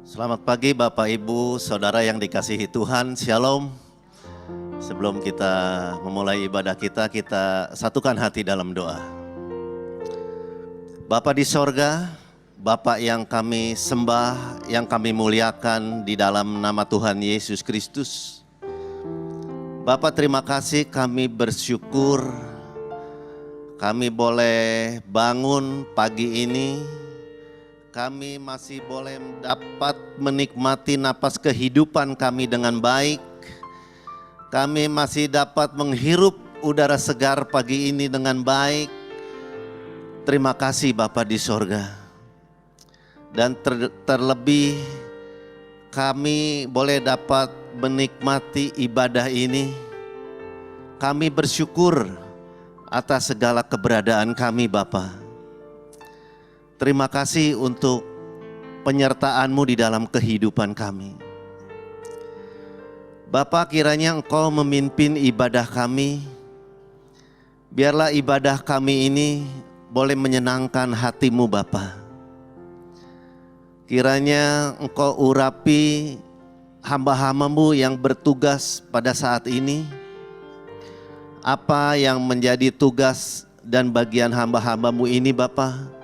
Selamat pagi Bapak Ibu, Saudara yang dikasihi Tuhan, Shalom. Sebelum kita memulai ibadah kita satukan hati dalam doa. Bapa di sorga, Bapa yang kami sembah, yang kami muliakan di dalam nama Tuhan Yesus Kristus. Bapa, terima kasih, kami bersyukur kami boleh bangun pagi ini. Kami masih boleh dapat menikmati napas kehidupan kami dengan baik. Kami masih dapat menghirup udara segar pagi ini dengan baik. Terima kasih Bapa di sorga. Dan terlebih kami boleh dapat menikmati ibadah ini. Kami bersyukur atas segala keberadaan kami Bapa. Terima kasih untuk penyertaan-Mu di dalam kehidupan kami. Bapa, kiranya Engkau memimpin ibadah kami. Biarlah ibadah kami ini boleh menyenangkan hati-Mu Bapa. Kiranya Engkau urapi hamba-hamba-Mu yang bertugas pada saat ini. Apa yang menjadi tugas dan bagian hamba-hamba-Mu ini Bapa,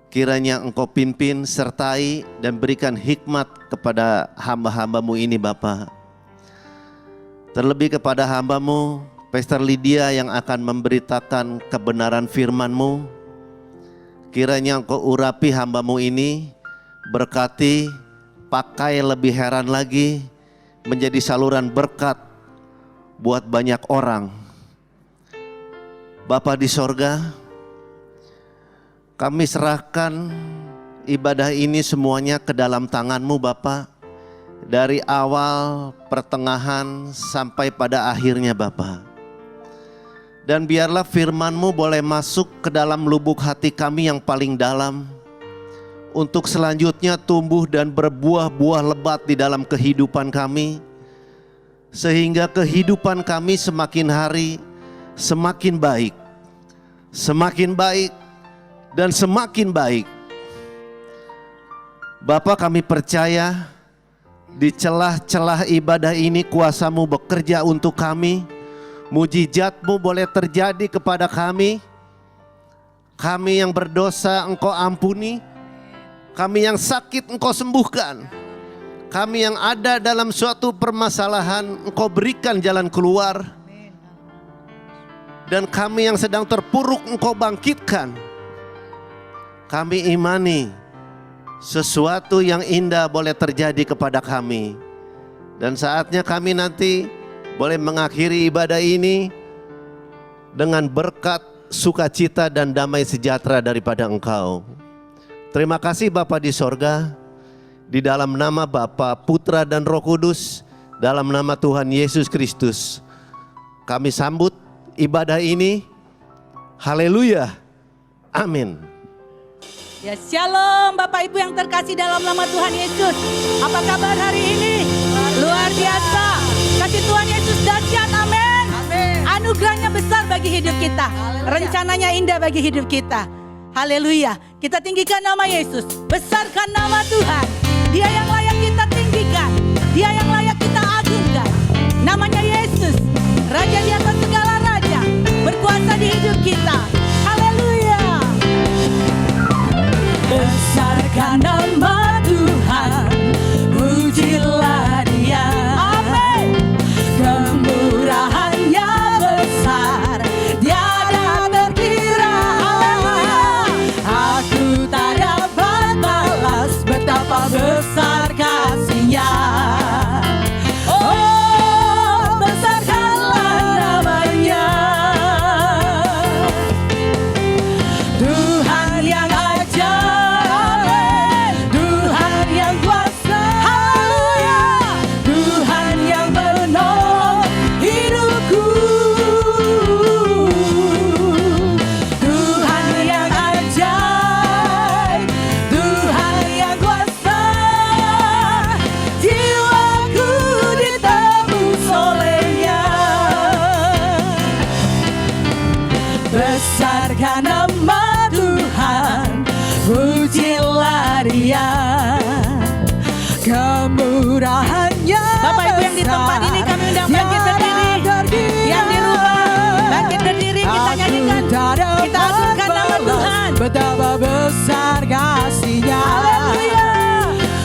kiranya Engkau pimpin, sertai, dan berikan hikmat kepada hamba-hamba-Mu ini Bapa. Terlebih kepada hamba-Mu, Pastor Lydia yang akan memberitakan kebenaran firman-Mu. Kiranya Engkau urapi hamba-Mu ini, berkati, pakai lebih heran lagi, menjadi saluran berkat buat banyak orang. Bapa di sorga, kami serahkan ibadah ini semuanya ke dalam tangan-Mu Bapa. Dari awal, pertengahan, sampai pada akhirnya Bapa. Dan biarlah firman-Mu boleh masuk ke dalam lubuk hati kami yang paling dalam. Untuk selanjutnya tumbuh dan berbuah-buah lebat di dalam kehidupan kami. Sehingga kehidupan kami semakin hari semakin baik. Semakin baik. Dan semakin baik. Bapa, kami percaya di celah-celah ibadah ini kuasa-Mu bekerja untuk kami. Mujizat-Mu boleh terjadi kepada kami. Kami yang berdosa Engkau ampuni. Kami yang sakit Engkau sembuhkan. Kami yang ada dalam suatu permasalahan Engkau berikan jalan keluar. Dan kami yang sedang terpuruk Engkau bangkitkan. Kami imani sesuatu yang indah boleh terjadi kepada kami. Dan saatnya kami nanti boleh mengakhiri ibadah ini dengan berkat, sukacita dan damai sejahtera daripada Engkau. Terima kasih Bapa di sorga. Di dalam nama Bapa, Putra dan Roh Kudus, dalam nama Tuhan Yesus Kristus, kami sambut ibadah ini. Haleluya. Amin. Ya, shalom Bapak Ibu yang terkasih dalam nama Tuhan Yesus. Apa kabar hari ini? Luar biasa. Kasih Tuhan Yesus dahsyat, amin. Anugerahnya besar bagi hidup kita. Rencananya indah bagi hidup kita. Haleluya. Kita tinggikan nama Yesus. Besarkan nama Tuhan. Dia yang layak kita tinggikan. Dia yang layak kita agungkan. Namanya Yesus. Raja di atas segala raja. Berkuasa di hidup kita. Haleluya. Besarkan nama Tuhan, pujilah Dia. Amin. Kemurahannya besar, tiada terkira. Haleluya. Aku tak dapat balas betapa besar kasih-Nya. Oh, besarkanlah namanya. Tuhan yang besarkan nama Tuhan, pujilah Dia. kemurahannya Bapak Ibu yang di tempat ini kami undang bangkit berdiri. Yang di rumah bangkit berdiri, kita nyanyikan, kita agungkan nama Tuhan. Betapa besar kasih-Nya. Haleluya.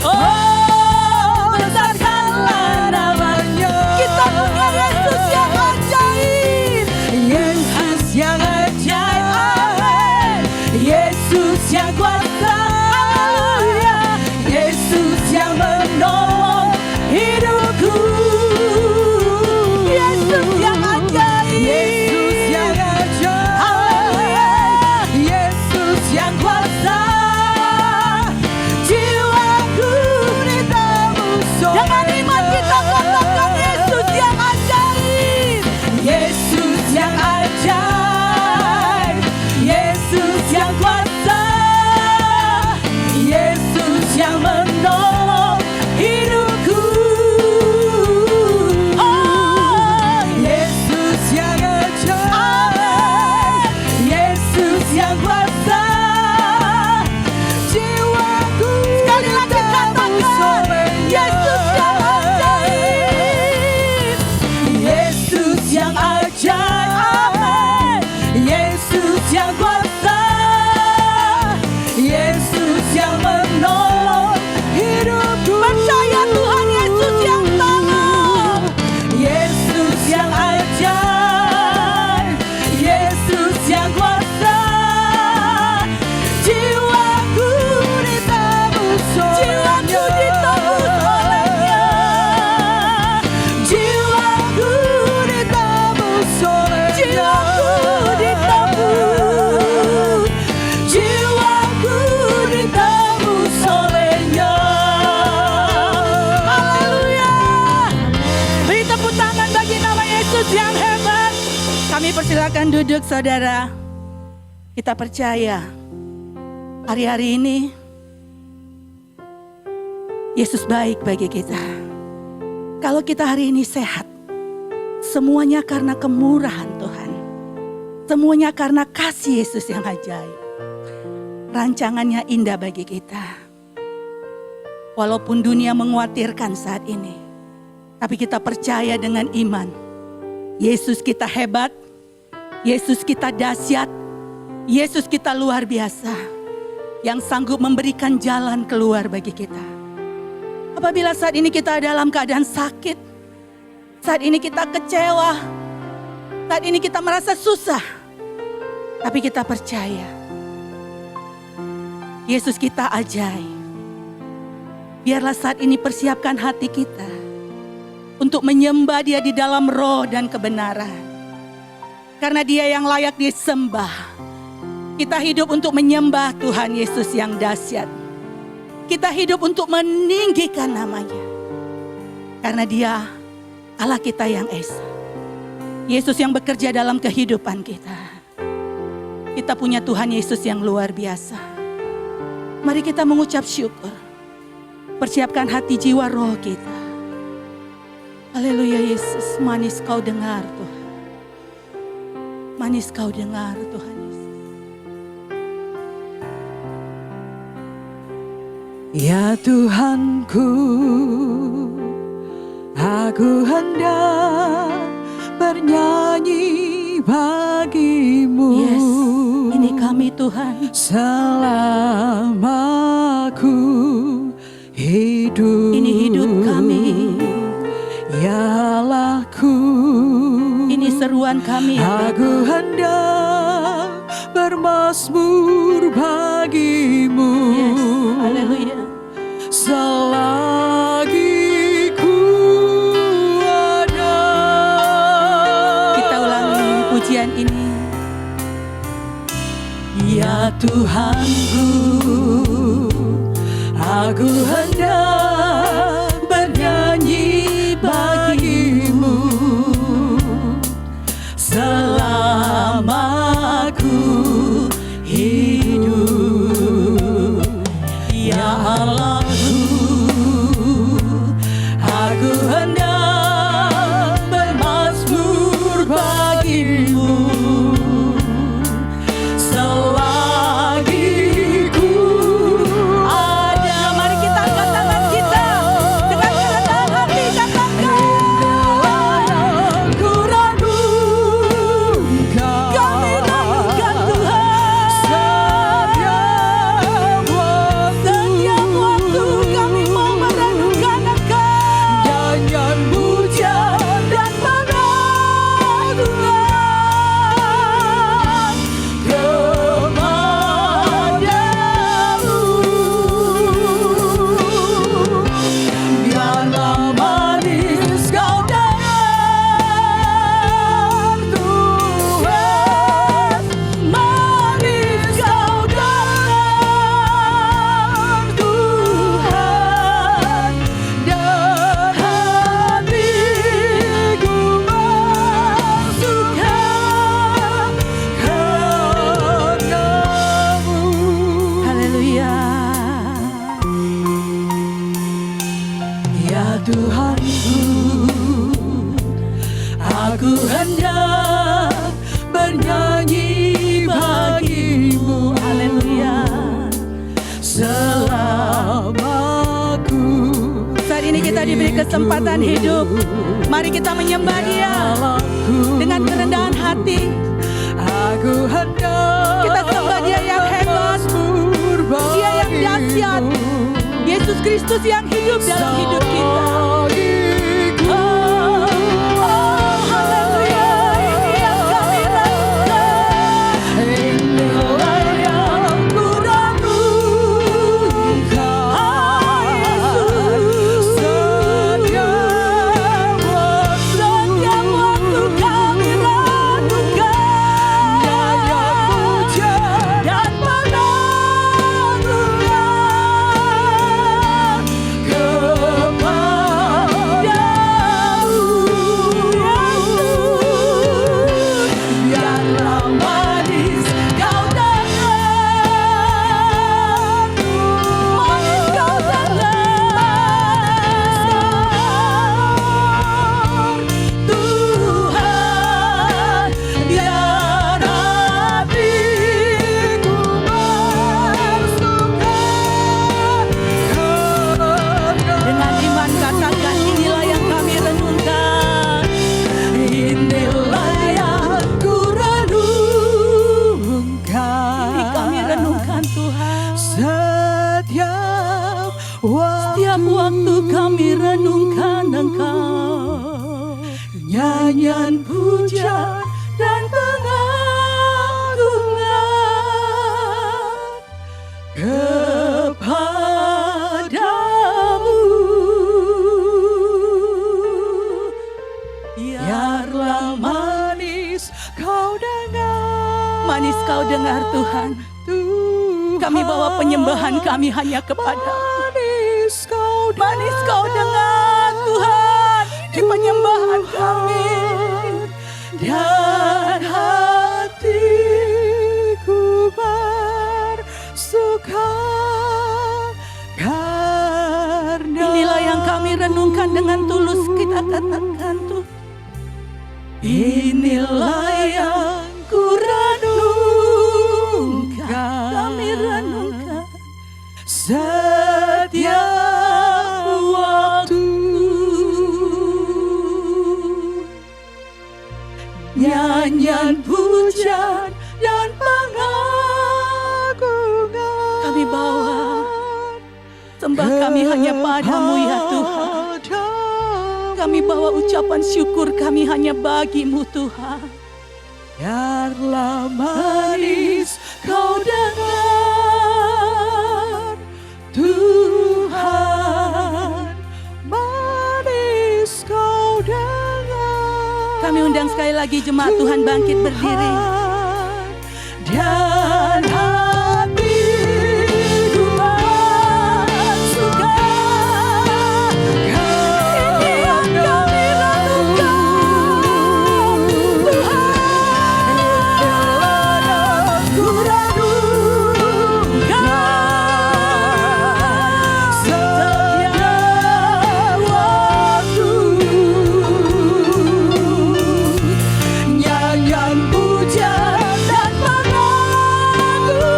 Oh, besarkanlah namanya. Kita punya Yesus yang ajaib. Yesus yang ajaib. Amin. Yesus yang kuasa. Haleluya. Yesus yang menolong hidupku. Yesus yang ajaib. Yesus yang ajaib. Haleluya. Yesus yang kuasa. Jiwaku ditebus Dengan iman kita katakan Yesus yang ajaib. Yesus yang ajaib. Yesus yang kuasa. Yesus yang menolong hidupku. Oh, Yesus yang ajaib. Yesus yang kuasa. Jiwaku sekali lagi katakan Yesus yang ajaib. Yesus yang ajaib. Amin. Yesus yang kuasa. Yesus yang menolong hidupku. Percaya Tuhan Yesus yang tolong. Yesus yang ajaib. Yesus yang kuasa. Jiwaku ditebus Jiwaku olehnya. ditebus olehnya. Jiwaku ditebus olehnya. Jiwaku ditebus. Jiwaku ditebus olehnya. Haleluya. Beri tepuk tangan bagi nama Yesus yang hebat. Kami persilakan duduk saudara. Kita percaya hari-hari ini Yesus baik bagi kita. Kalau kita hari ini sehat, semuanya karena kemurahan Tuhan. Semuanya karena kasih Yesus yang ajaib. Rancangannya indah bagi kita. Walaupun dunia mengkhawatirkan saat ini, tapi kita percaya dengan iman. Yesus kita hebat, Yesus kita dahsyat, Yesus kita luar biasa. Yang sanggup memberikan jalan keluar bagi kita. Apabila saat ini kita dalam keadaan sakit, saat ini kita kecewa, saat ini kita merasa susah, tapi kita percaya Yesus kita ajaib. Biarlah saat ini persiapkan hati kita untuk menyembah Dia di dalam roh dan kebenaran. Karena Dia yang layak disembah. Kita hidup untuk menyembah Tuhan Yesus yang dahsyat. Kita hidup untuk meninggikan namanya. Karena Dia Allah kita yang esa. Yesus yang bekerja dalam kehidupan kita. Kita punya Tuhan Yesus yang luar biasa. Mari kita mengucap syukur. Persiapkan hati jiwa roh kita. Haleluya Yesus, manis kau dengar Tuhan. Manis kau dengar Tuhan Yesus. Ya Tuhanku, aku hendak bernyanyi bagimu. Yes, ini kami Tuhan. Selama aku hidup. Ini hidup kami. Ya Allahku, Ini seruan kami. aku hendak bermazmur bagimu. Yes, haleluya. Selagi ku ada. Kita ulangi pujian ini. Ya Tuhanku, aku hendak bernyanyi bagimu. Selama ku hidup. Ya Allahku, aku hendak bermazmur bagimu. Selagi ku Ada, mari kita angkat tangan kita. Tuhanku, aku hendak bernyanyi bagimu, haleluya, selamaku. Saat ini kita diberi kesempatan hidup. Mari kita menyembah Dia dengan kerendahan hati. Aku hendak Kita sembah Dia yang hebat, Dia yang dahsyat, Yesus Kristus yang hidup dalam hidup kita. Setiap waktu kami renungkan Engkau, nyanyian puja dan pengagungan kepadamu. Biarlah manis kau dengar, manis Kau dengar Tuhan. Kami bawa penyembahan kami hanya kepadamu. Manis Kau dengar Tuhan di penyembahan kami. Dan hatiku bersuka karena Inilah yang kami renungkan dengan tulus, kita katakan Tuhan. inilah yang ku renungkan, Kami renungkan setiap waktu. Nyanyian pujian dan pengagungan Kami bawa sembah kami hanya padamu ya Tuhan. Kami bawa ucapan syukur kami hanya bagimu Tuhan. Biarlah manis kau dengar Tuhan, manis kau dengar. Kami undang sekali lagi jemaat Tuhan bangkit berdiri. Dan hatiku bersuka Ini yang kami renungkan Tuhan, ku renungkan setiap waktu. Nyanyian puja dan pengagungan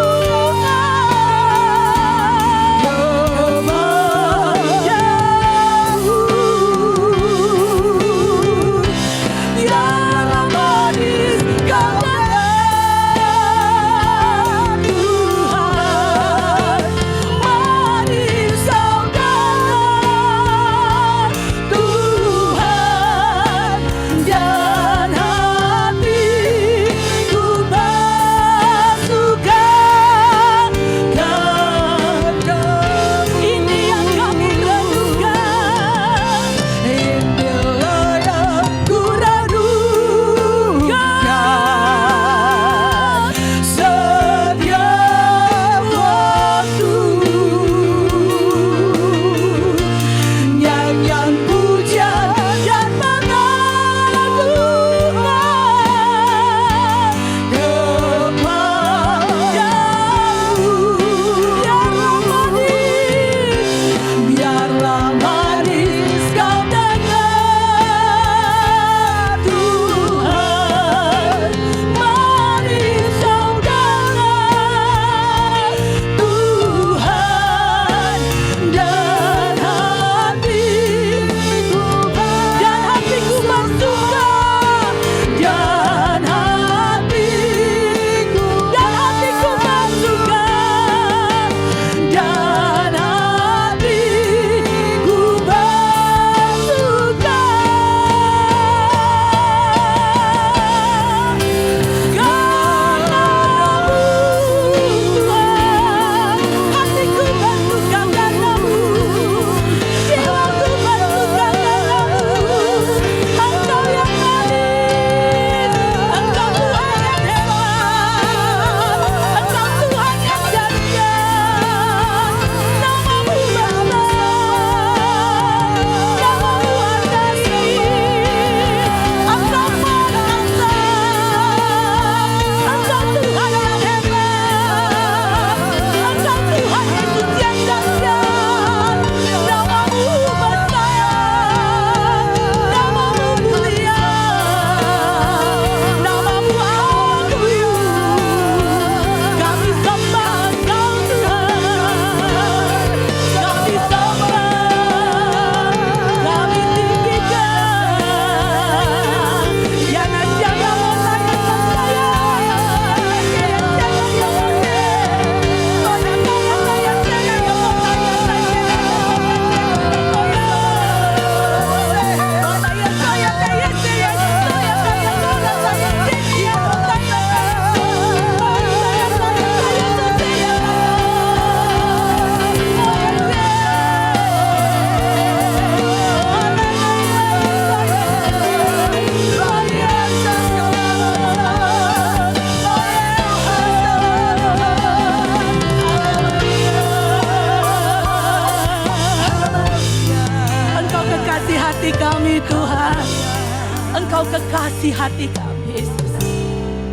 Engkau kekasih hati kami, Yesus.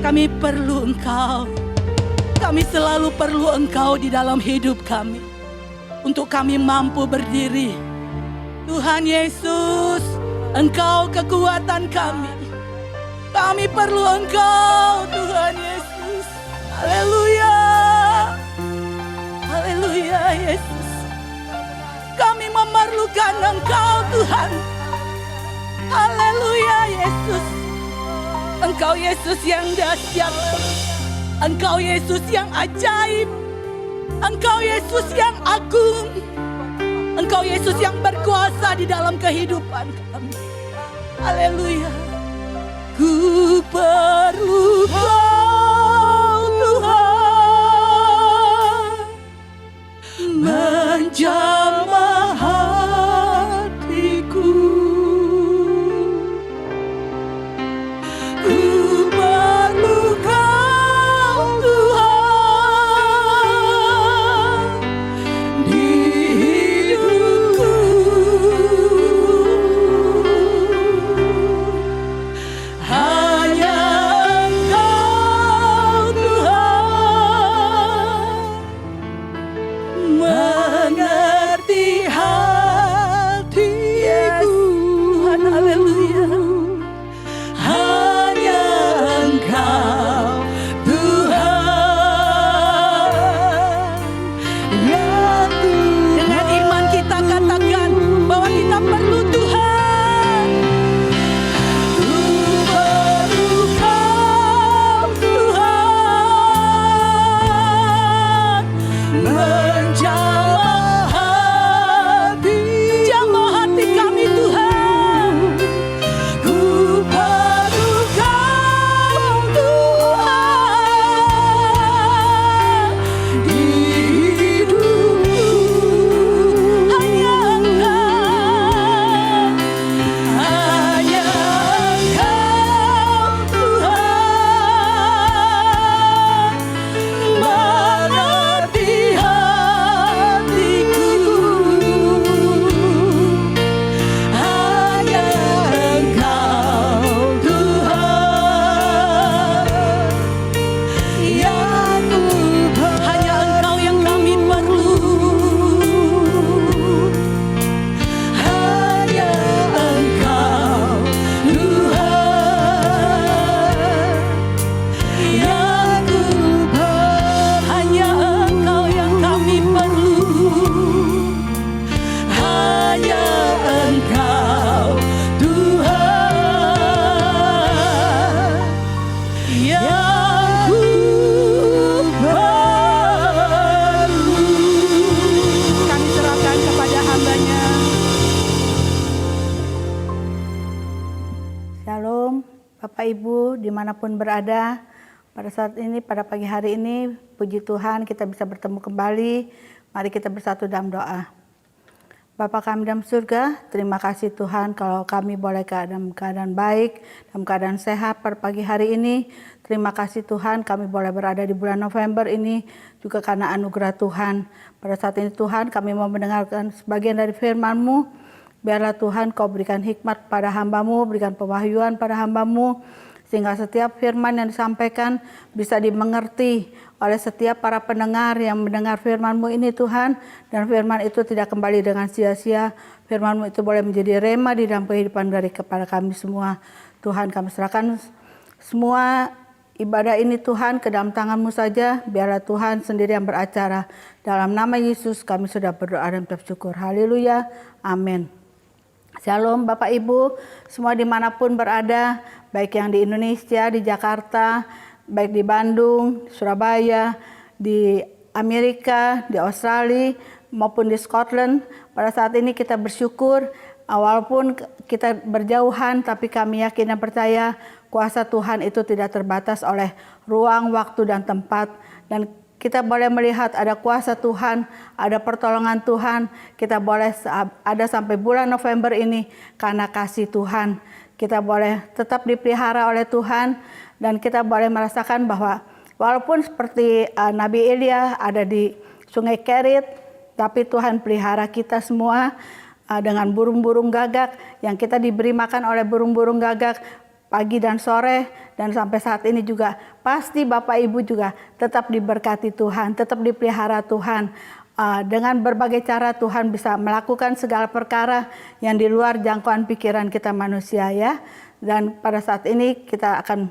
Kami perlu Engkau. Kami selalu perlu Engkau di dalam hidup kami. Untuk kami mampu berdiri. Tuhan Yesus, Engkau kekuatan kami. Kami perlu Engkau, Tuhan Yesus. Haleluya. Haleluya, Yesus. Kami memerlukan Engkau, Tuhan. Haleluya, Yesus. Engkau Yesus yang dahsyat. Engkau Yesus yang ajaib. Engkau Yesus yang agung. Engkau Yesus yang berkuasa di dalam kehidupan kami. Haleluya. Ku perlu Kau, Tuhan, menjamah hatiku. Ku perlu Kau, Tuhan, di hidupku. Hanya Engkau, Tuhan, mengerti hatiku. Tuhan, haleluya. Hanya Engkau, Tuhan, yang dengan iman kita katakan bahwa kita perlu Tuhan. Ku perlu Kau, Tuhan, menjamah hati. Jamah hati kami, Tuhan. Ku perlu Kau, Tuhan, di hidupku. Hanya Engkau, Tuhan, mengerti hatiku. Hanya Engkau, Tuhan, yang hanya Engkau yang kami perlu. Hanya Engkau, Tuhan, yang hanya Engkau yang kami perlu. Hanya Engkau, Tuhan, yang perlu. Kami serahkan kepada hamba-Nya. Shalom, Bapak Ibu dimanapun berada. Pada saat ini, pada pagi hari ini, puji Tuhan kita bisa bertemu kembali. Mari kita bersatu dalam doa. Bapa kami dalam surga, terima kasih Tuhan kalau kami boleh dalam keadaan baik, dalam keadaan sehat pada pagi hari ini. Terima kasih Tuhan kami boleh berada di bulan November ini juga karena anugerah Tuhan. Pada saat ini Tuhan kami mau mendengarkan sebagian dari firman-Mu. Biarlah Tuhan Kau berikan hikmat pada hamba-Mu, berikan pewahyuan pada hamba-Mu, sehingga setiap firman yang disampaikan bisa dimengerti oleh setiap para pendengar yang mendengar firman-Mu ini Tuhan. Dan firman itu tidak kembali dengan sia-sia. Firman-Mu itu boleh menjadi rema di dalam kehidupan dari kepada kami semua. Tuhan kami serahkan semua ibadah ini Tuhan ke dalam tangan-Mu saja. Biarlah Tuhan sendiri yang beracara. Dalam nama Yesus kami sudah berdoa dan bersyukur. Haleluya. Amin. Shalom Bapak Ibu, semua dimanapun berada, baik yang di Indonesia, di Jakarta, baik di Bandung, Surabaya, di Amerika, di Australia, maupun di Scotland. Pada saat ini kita bersyukur, walaupun kita berjauhan, tapi kami yakin dan percaya kuasa Tuhan itu tidak terbatas oleh ruang, waktu, dan tempat. Dan kita boleh melihat ada kuasa Tuhan, ada pertolongan Tuhan. Kita boleh ada sampai bulan November ini karena kasih Tuhan. Kita boleh tetap dipelihara oleh Tuhan dan kita boleh merasakan bahwa walaupun seperti Nabi Elia ada di Sungai Kerit, tapi Tuhan pelihara kita semua dengan burung-burung gagak yang kita diberi makan oleh burung-burung gagak. pagi dan sore, dan sampai saat ini juga pasti Bapak Ibu juga tetap diberkati Tuhan, tetap dipelihara Tuhan. Dengan berbagai cara Tuhan bisa melakukan segala perkara yang di luar jangkauan pikiran kita manusia ya. Dan pada saat ini kita akan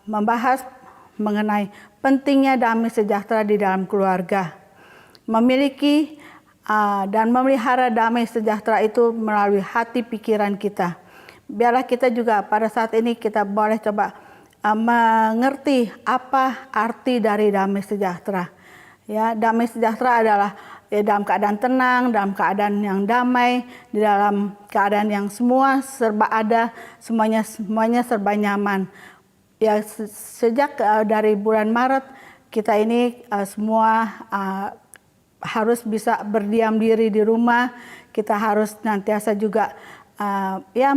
membahas mengenai pentingnya damai sejahtera di dalam keluarga. Memiliki dan memelihara damai sejahtera itu melalui hati pikiran kita. Biarlah kita juga pada saat ini kita boleh coba mengerti apa arti dari damai sejahtera. Ya, damai sejahtera adalah dalam keadaan tenang, dalam keadaan yang damai, di dalam keadaan yang semua serba ada, semuanya serba nyaman. Ya, sejak dari bulan Maret kita ini semua harus bisa berdiam diri di rumah. Kita harus nantiasa juga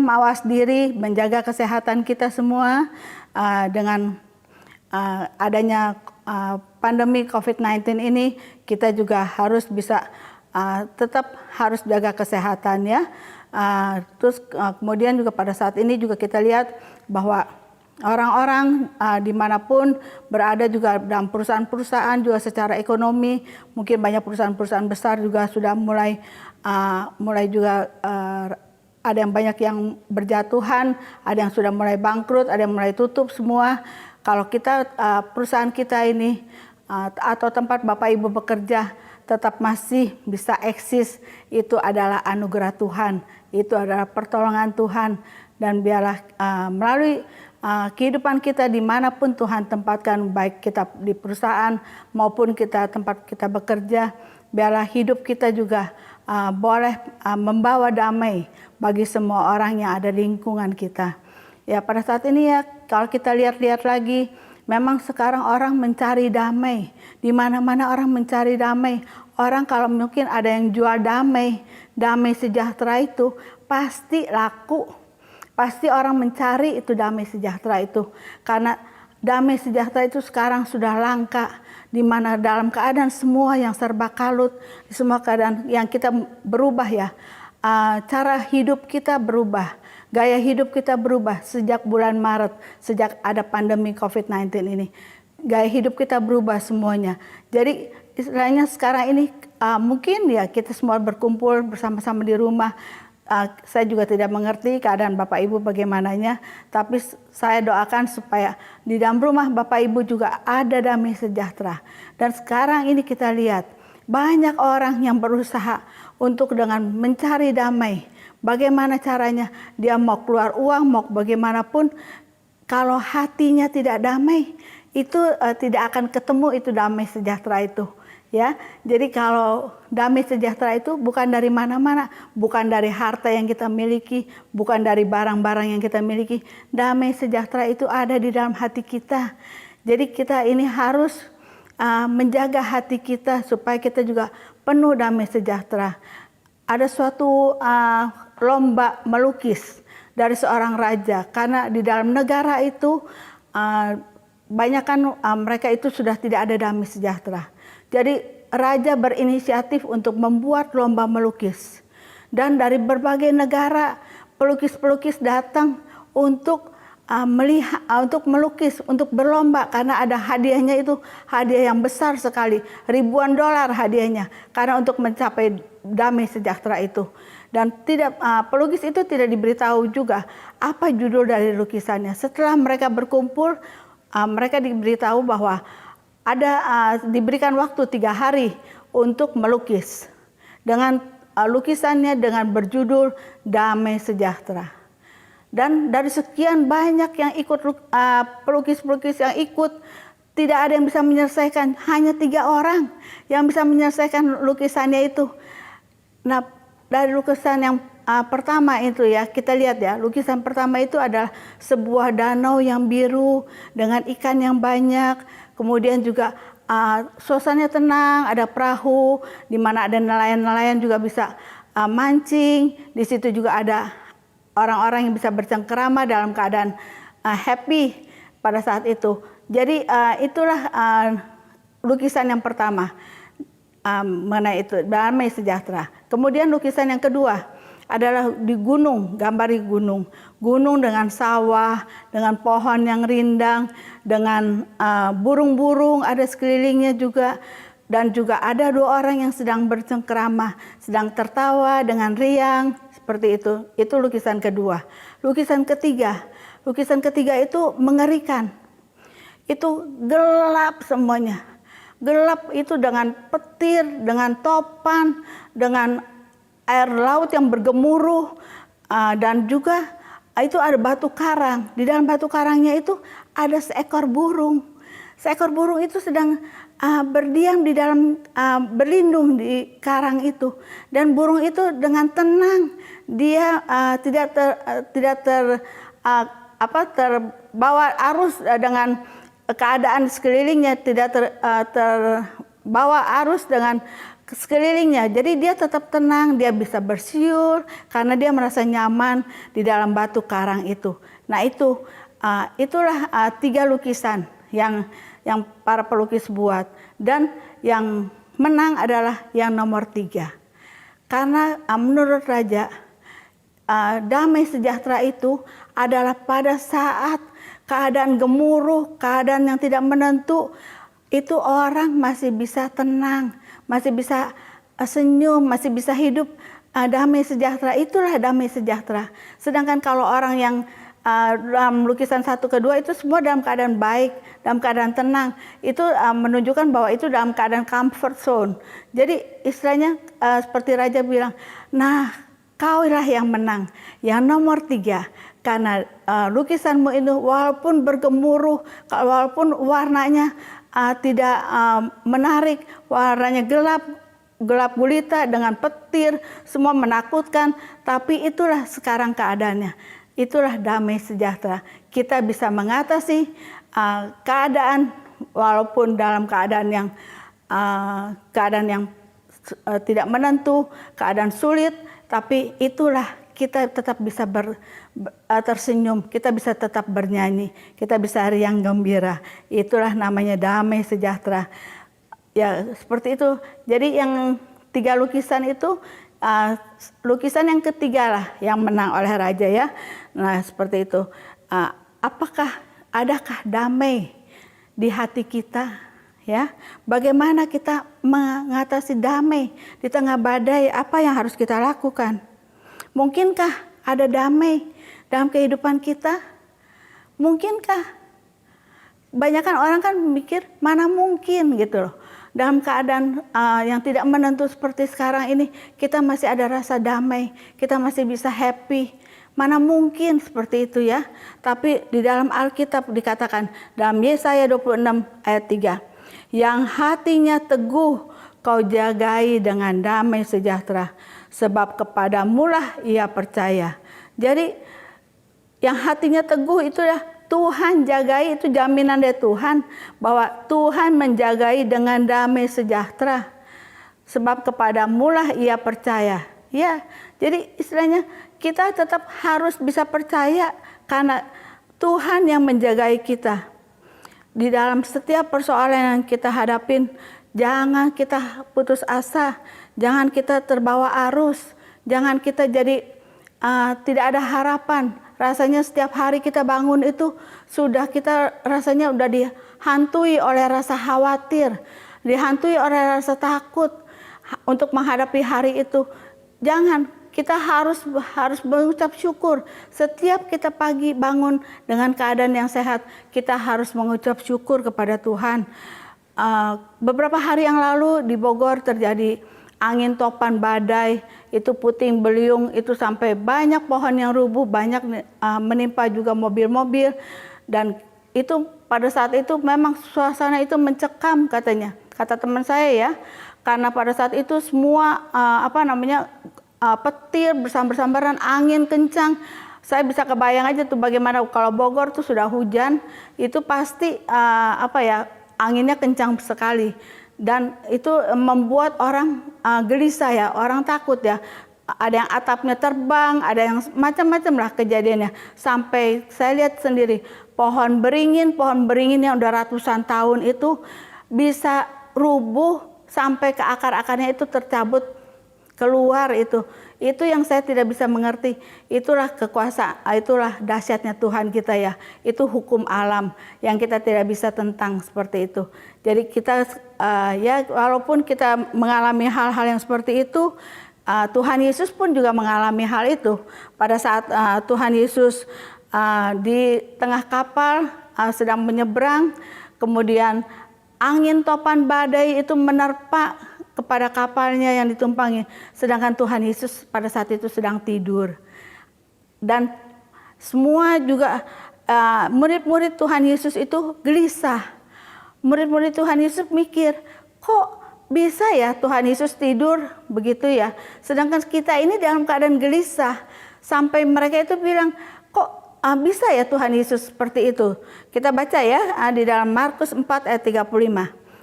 mawas diri, menjaga kesehatan kita semua dengan adanya pandemi COVID-19 ini. Kita juga harus bisa tetap harus jaga kesehatan ya. Terus kemudian juga pada saat ini juga kita lihat bahwa orang-orang dimanapun berada juga dalam perusahaan-perusahaan juga secara ekonomi, mungkin banyak perusahaan-perusahaan besar juga sudah mulai juga ada yang banyak yang berjatuhan, ada yang sudah mulai bangkrut, ada yang mulai tutup semua. Kalau kita perusahaan kita ini atau tempat Bapak Ibu bekerja tetap masih bisa eksis, itu adalah anugerah Tuhan, itu adalah pertolongan Tuhan. Dan biarlah melalui kehidupan kita dimanapun Tuhan tempatkan, baik kita di perusahaan maupun tempat kita bekerja, biarlah hidup kita juga boleh membawa damai bagi semua orang yang ada di lingkungan kita. Ya, pada saat ini ya, kalau kita lihat-lihat lagi, memang sekarang orang mencari damai. Di mana-mana orang mencari damai. Orang kalau mungkin ada yang jual damai sejahtera itu pasti laku. Pasti orang mencari itu damai sejahtera itu. Karena damai sejahtera itu sekarang sudah langka. Di mana dalam keadaan semua yang serba kalut, di semua keadaan yang kita berubah ya. Cara hidup kita berubah, gaya hidup kita berubah sejak bulan Maret, sejak ada pandemi COVID-19 ini. Gaya hidup kita berubah semuanya. Jadi istilahnya sekarang ini mungkin ya kita semua berkumpul bersama-sama di rumah. Saya juga tidak mengerti keadaan Bapak Ibu bagaimananya, tapi saya doakan supaya di dalam rumah Bapak Ibu juga ada damai sejahtera. Dan sekarang ini kita lihat banyak orang yang berusaha untuk dengan mencari damai. Bagaimana caranya? Dia mau keluar uang, mau bagaimanapun, kalau hatinya tidak damai, itu tidak akan ketemu itu damai sejahtera itu. Ya, jadi kalau damai sejahtera itu bukan dari mana-mana, bukan dari harta yang kita miliki, bukan dari barang-barang yang kita miliki. Damai sejahtera itu ada di dalam hati kita. Jadi kita ini harus menjaga hati kita supaya kita juga penuh damai sejahtera. Ada suatu lomba melukis dari seorang raja, karena di dalam negara itu banyak kan mereka itu sudah tidak ada damai sejahtera. Jadi raja berinisiatif untuk membuat lomba melukis. Dan dari berbagai negara pelukis-pelukis datang untuk melihat, untuk melukis, untuk berlomba, karena ada hadiahnya, itu hadiah yang besar sekali, ribuan dolar hadiahnya, karena untuk mencapai damai sejahtera itu. Dan pelukis itu tidak diberitahu juga apa judul dari lukisannya. Setelah mereka berkumpul, mereka diberitahu bahwa diberikan waktu 3 hari untuk melukis dengan lukisannya dengan berjudul Damai Sejahtera. Dan dari sekian banyak yang ikut, pelukis-pelukis yang ikut, tidak ada yang bisa menyelesaikan. Hanya 3 orang yang bisa menyelesaikan lukisannya itu. Nah, dari lukisan yang pertama itu ya, kita lihat ya, lukisan pertama itu adalah sebuah danau yang biru dengan ikan yang banyak. Kemudian juga suasananya tenang, ada perahu di mana ada nelayan-nelayan juga bisa mancing. Di situ juga ada orang-orang yang bisa bercengkerama dalam keadaan happy pada saat itu. Jadi itulah lukisan yang pertama mengenai itu, damai sejahtera. Kemudian lukisan yang kedua adalah di gunung, gambar di gunung. Gunung dengan sawah, dengan pohon yang rindang, dengan burung-burung ada sekelilingnya juga. Dan juga ada 2 orang yang sedang bercengkerama, sedang tertawa dengan riang, seperti itu. Itu lukisan kedua. Lukisan ketiga itu mengerikan. Itu gelap semuanya. Gelap itu dengan petir, dengan topan, dengan air laut yang bergemuruh, dan juga itu ada batu karang. Di dalam batu karangnya itu ada seekor burung. Seekor burung itu sedang berdiam di dalam, berlindung di karang itu. Dan burung itu dengan tenang, dia tidak terbawa arus dengan keadaan sekelilingnya, tidak terbawa arus dengan sekelilingnya. Jadi dia tetap tenang, dia bisa bersiul karena dia merasa nyaman di dalam batu karang itu. Nah itulah 3 lukisan yang para pelukis buat, dan yang menang adalah yang nomor 3. Karena menurut Raja, damai sejahtera itu adalah pada saat keadaan gemuruh, keadaan yang tidak menentu, itu orang masih bisa tenang, masih bisa senyum, masih bisa hidup damai sejahtera. Itulah damai sejahtera. Sedangkan kalau orang yang dalam lukisan 1 ke 2 itu semua dalam keadaan baik, dalam keadaan tenang, itu menunjukkan bahwa itu dalam keadaan comfort zone. Jadi istilahnya seperti Raja bilang, nah kaulah yang menang, yang nomor 3. Karena lukisanmu itu walaupun bergemuruh, walaupun warnanya tidak menarik, warnanya gelap gulita dengan petir, semua menakutkan, tapi itulah sekarang keadaannya. Itulah damai sejahtera. Kita bisa mengatasi keadaan walaupun dalam keadaan yang tidak menentu, keadaan sulit, tapi itulah kita tetap bisa tersenyum, kita bisa tetap bernyanyi, kita bisa riang gembira. Itulah namanya damai sejahtera. Ya seperti itu. Jadi yang 3 lukisan itu, lukisan yang ketiga lah yang menang oleh Raja ya. Nah seperti itu. Adakah damai di hati kita? Ya, bagaimana kita mengatasi damai di tengah badai? Apa yang harus kita lakukan? Mungkinkah ada damai dalam kehidupan kita? Mungkinkah? Banyakan orang kan mikir mana mungkin gitu loh. Dalam keadaan yang tidak menentu seperti sekarang ini, kita masih ada rasa damai, kita masih bisa happy. Mana mungkin seperti itu ya. Tapi di dalam Alkitab dikatakan dalam Yesaya 26 ayat 3, yang hatinya teguh kau jagai dengan damai sejahtera, sebab kepadamulah ia percaya. Jadi yang hatinya teguh itu ya Tuhan jagai, itu jaminan dari Tuhan bahwa Tuhan menjagai dengan damai sejahtera, sebab kepadamulah ia percaya. Ya, jadi istilahnya kita tetap harus bisa percaya karena Tuhan yang menjagai kita. Di dalam setiap persoalan yang kita hadapin, jangan kita putus asa, jangan kita terbawa arus, jangan kita jadi tidak ada harapan. Rasanya setiap hari kita bangun itu kita rasanya udah dihantui oleh rasa khawatir, dihantui oleh rasa takut untuk menghadapi hari itu. Jangan, kita harus mengucap syukur. Setiap kita pagi bangun dengan keadaan yang sehat, kita harus mengucap syukur kepada Tuhan. Beberapa hari yang lalu di Bogor terjadi angin topan badai, itu puting beliung, itu sampai banyak pohon yang rubuh, banyak menimpa juga mobil-mobil. Dan itu pada saat itu memang suasana itu mencekam katanya, kata teman saya ya, karena pada saat itu semua petir bersambar-sambaran, angin kencang. Saya bisa kebayang aja tuh bagaimana kalau Bogor tuh sudah hujan, itu pasti anginnya kencang sekali. Dan itu membuat orang gelisah ya, orang takut ya. Ada yang atapnya terbang, ada yang macam-macam lah kejadiannya. Sampai saya lihat sendiri pohon beringin yang udah ratusan tahun itu bisa rubuh sampai ke akar-akarnya itu tercabut keluar itu yang saya tidak bisa mengerti. Itulah kekuasaan, itulah dahsyatnya Tuhan kita ya. Itu hukum alam yang kita tidak bisa tentang seperti itu. Jadi kita ya walaupun kita mengalami hal-hal yang seperti itu, Tuhan Yesus pun juga mengalami hal itu. Pada saat Tuhan Yesus di tengah kapal sedang menyeberang, kemudian angin topan badai itu menerpa kepada kapalnya yang ditumpangi, sedangkan Tuhan Yesus pada saat itu sedang tidur. Dan semua juga murid-murid Tuhan Yesus itu gelisah. Murid-murid Tuhan Yesus mikir, kok bisa ya Tuhan Yesus tidur begitu ya, sedangkan kita ini dalam keadaan gelisah. Sampai mereka itu bilang, kok bisa ya Tuhan Yesus seperti itu. Kita baca ya di dalam Markus 4 ayat 35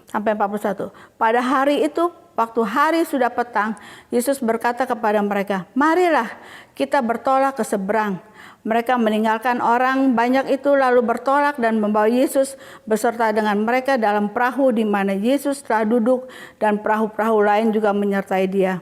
sampai 41. Pada hari itu, waktu hari sudah petang, Yesus berkata kepada mereka, marilah kita bertolak ke seberang. Mereka meninggalkan orang banyak itu lalu bertolak dan membawa Yesus beserta dengan mereka dalam perahu di mana Yesus telah duduk, dan perahu-perahu lain juga menyertai dia.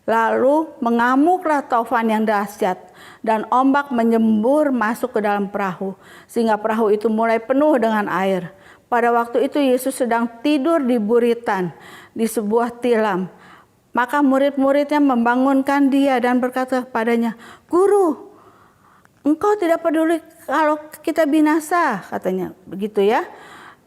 Lalu mengamuklah taufan yang dahsyat dan ombak menyembur masuk ke dalam perahu sehingga perahu itu mulai penuh dengan air. Pada waktu itu Yesus sedang tidur di buritan di sebuah tilam. Maka murid-muridnya membangunkan dia dan berkata kepadanya, Guru, engkau tidak peduli kalau kita binasa, katanya begitu ya.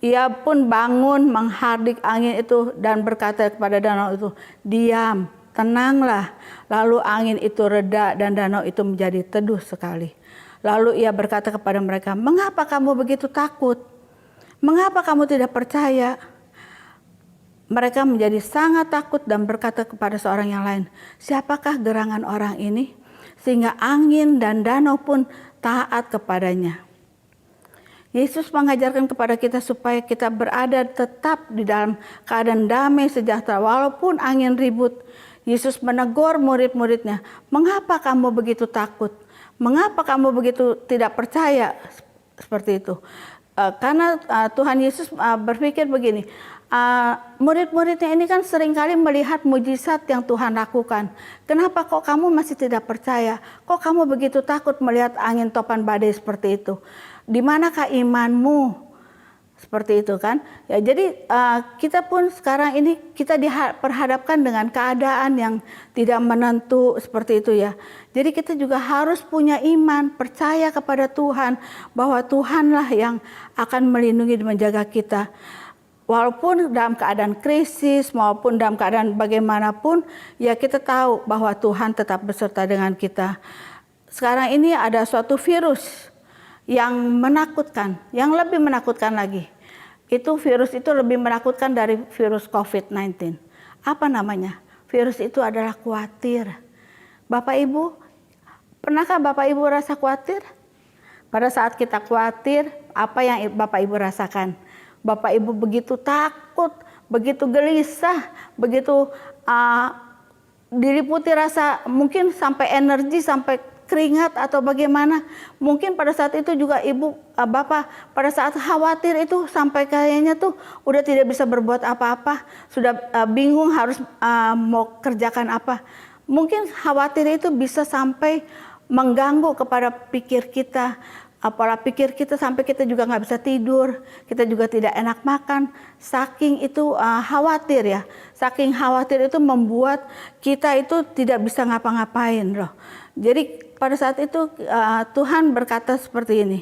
Ia pun bangun menghardik angin itu dan berkata kepada danau itu, diam, tenanglah. Lalu angin itu reda dan danau itu menjadi teduh sekali. Lalu ia berkata kepada mereka, mengapa kamu begitu takut? Mengapa kamu tidak percaya? Mereka menjadi sangat takut dan berkata kepada seorang yang lain, siapakah gerangan orang ini? Sehingga angin dan danau pun taat kepadanya. Yesus mengajarkan kepada kita supaya kita berada tetap di dalam keadaan damai sejahtera walaupun angin ribut. Yesus menegur murid-muridnya, mengapa kamu begitu takut? Mengapa kamu begitu tidak percaya? Seperti itu. Karena Tuhan Yesus berpikir begini, murid-muridnya ini kan seringkali melihat mujizat yang Tuhan lakukan. Kenapa kok kamu masih tidak percaya? Kok kamu begitu takut melihat angin topan badai seperti itu? Di manakah imanmu? Seperti itu kan. Ya, jadi kita pun sekarang ini kita diperhadapkan dengan keadaan yang tidak menentu seperti itu ya. Jadi kita juga harus punya iman, percaya kepada Tuhan bahwa Tuhanlah yang akan melindungi dan menjaga kita. Walaupun dalam keadaan krisis maupun dalam keadaan bagaimanapun, ya kita tahu bahwa Tuhan tetap beserta dengan kita. Sekarang ini ada suatu virus yang menakutkan, yang lebih menakutkan lagi. Virus itu lebih menakutkan dari virus COVID-19. Apa namanya? Virus itu adalah khawatir. Bapak Ibu, pernahkah Bapak Ibu rasa khawatir? Pada saat kita khawatir, apa yang Bapak Ibu rasakan? Bapak Ibu begitu takut, begitu gelisah, begitu diliputi rasa mungkin sampai energi, sampai keringat atau bagaimana. Mungkin pada saat itu juga ibu, bapak pada saat khawatir itu sampai kayaknya tuh udah tidak bisa berbuat apa-apa. Sudah bingung harus mau kerjakan apa. Mungkin khawatir itu bisa sampai mengganggu kepada pikir kita. Pola pikir kita sampai kita juga nggak bisa tidur. Kita juga tidak enak makan. Saking itu khawatir ya. Saking khawatir itu membuat kita itu tidak bisa ngapa-ngapain loh. Jadi pada saat itu Tuhan berkata seperti ini,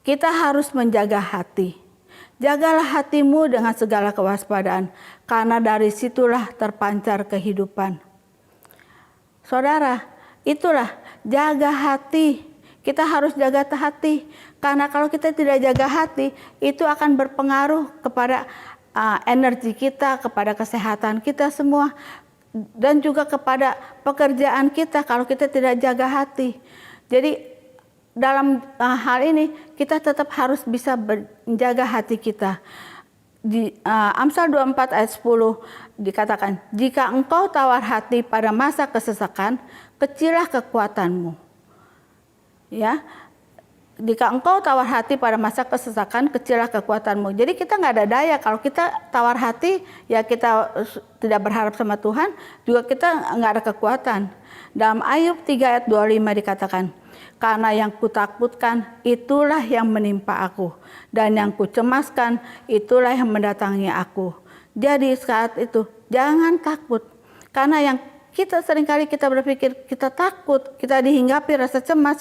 kita harus menjaga hati. Jagalah hatimu dengan segala kewaspadaan, karena dari situlah terpancar kehidupan. Saudara, itulah jaga hati. Kita harus jaga hati, karena kalau kita tidak jaga hati, itu akan berpengaruh kepada energi kita, kepada kesehatan kita semua, dan juga kepada pekerjaan kita kalau kita tidak jaga hati. Jadi dalam hal ini kita tetap harus bisa menjaga hati kita. Di Amsal 24 ayat 10 dikatakan, jika engkau tawar hati pada masa kesesakan, kecillah kekuatanmu. Ya, jika engkau tawar hati pada masa kesesakan, kecillah kekuatanmu. Jadi kita nggak ada daya. Kalau kita tawar hati, ya kita tidak berharap sama Tuhan, juga kita nggak ada kekuatan. Dalam Ayub 3 ayat 25 dikatakan, karena yang kutakutkan itulah yang menimpa aku, dan yang kucemaskan itulah yang mendatangi aku. Jadi saat itu jangan takut, karena yang kita seringkali kita berpikir kita takut, kita dihinggapi rasa cemas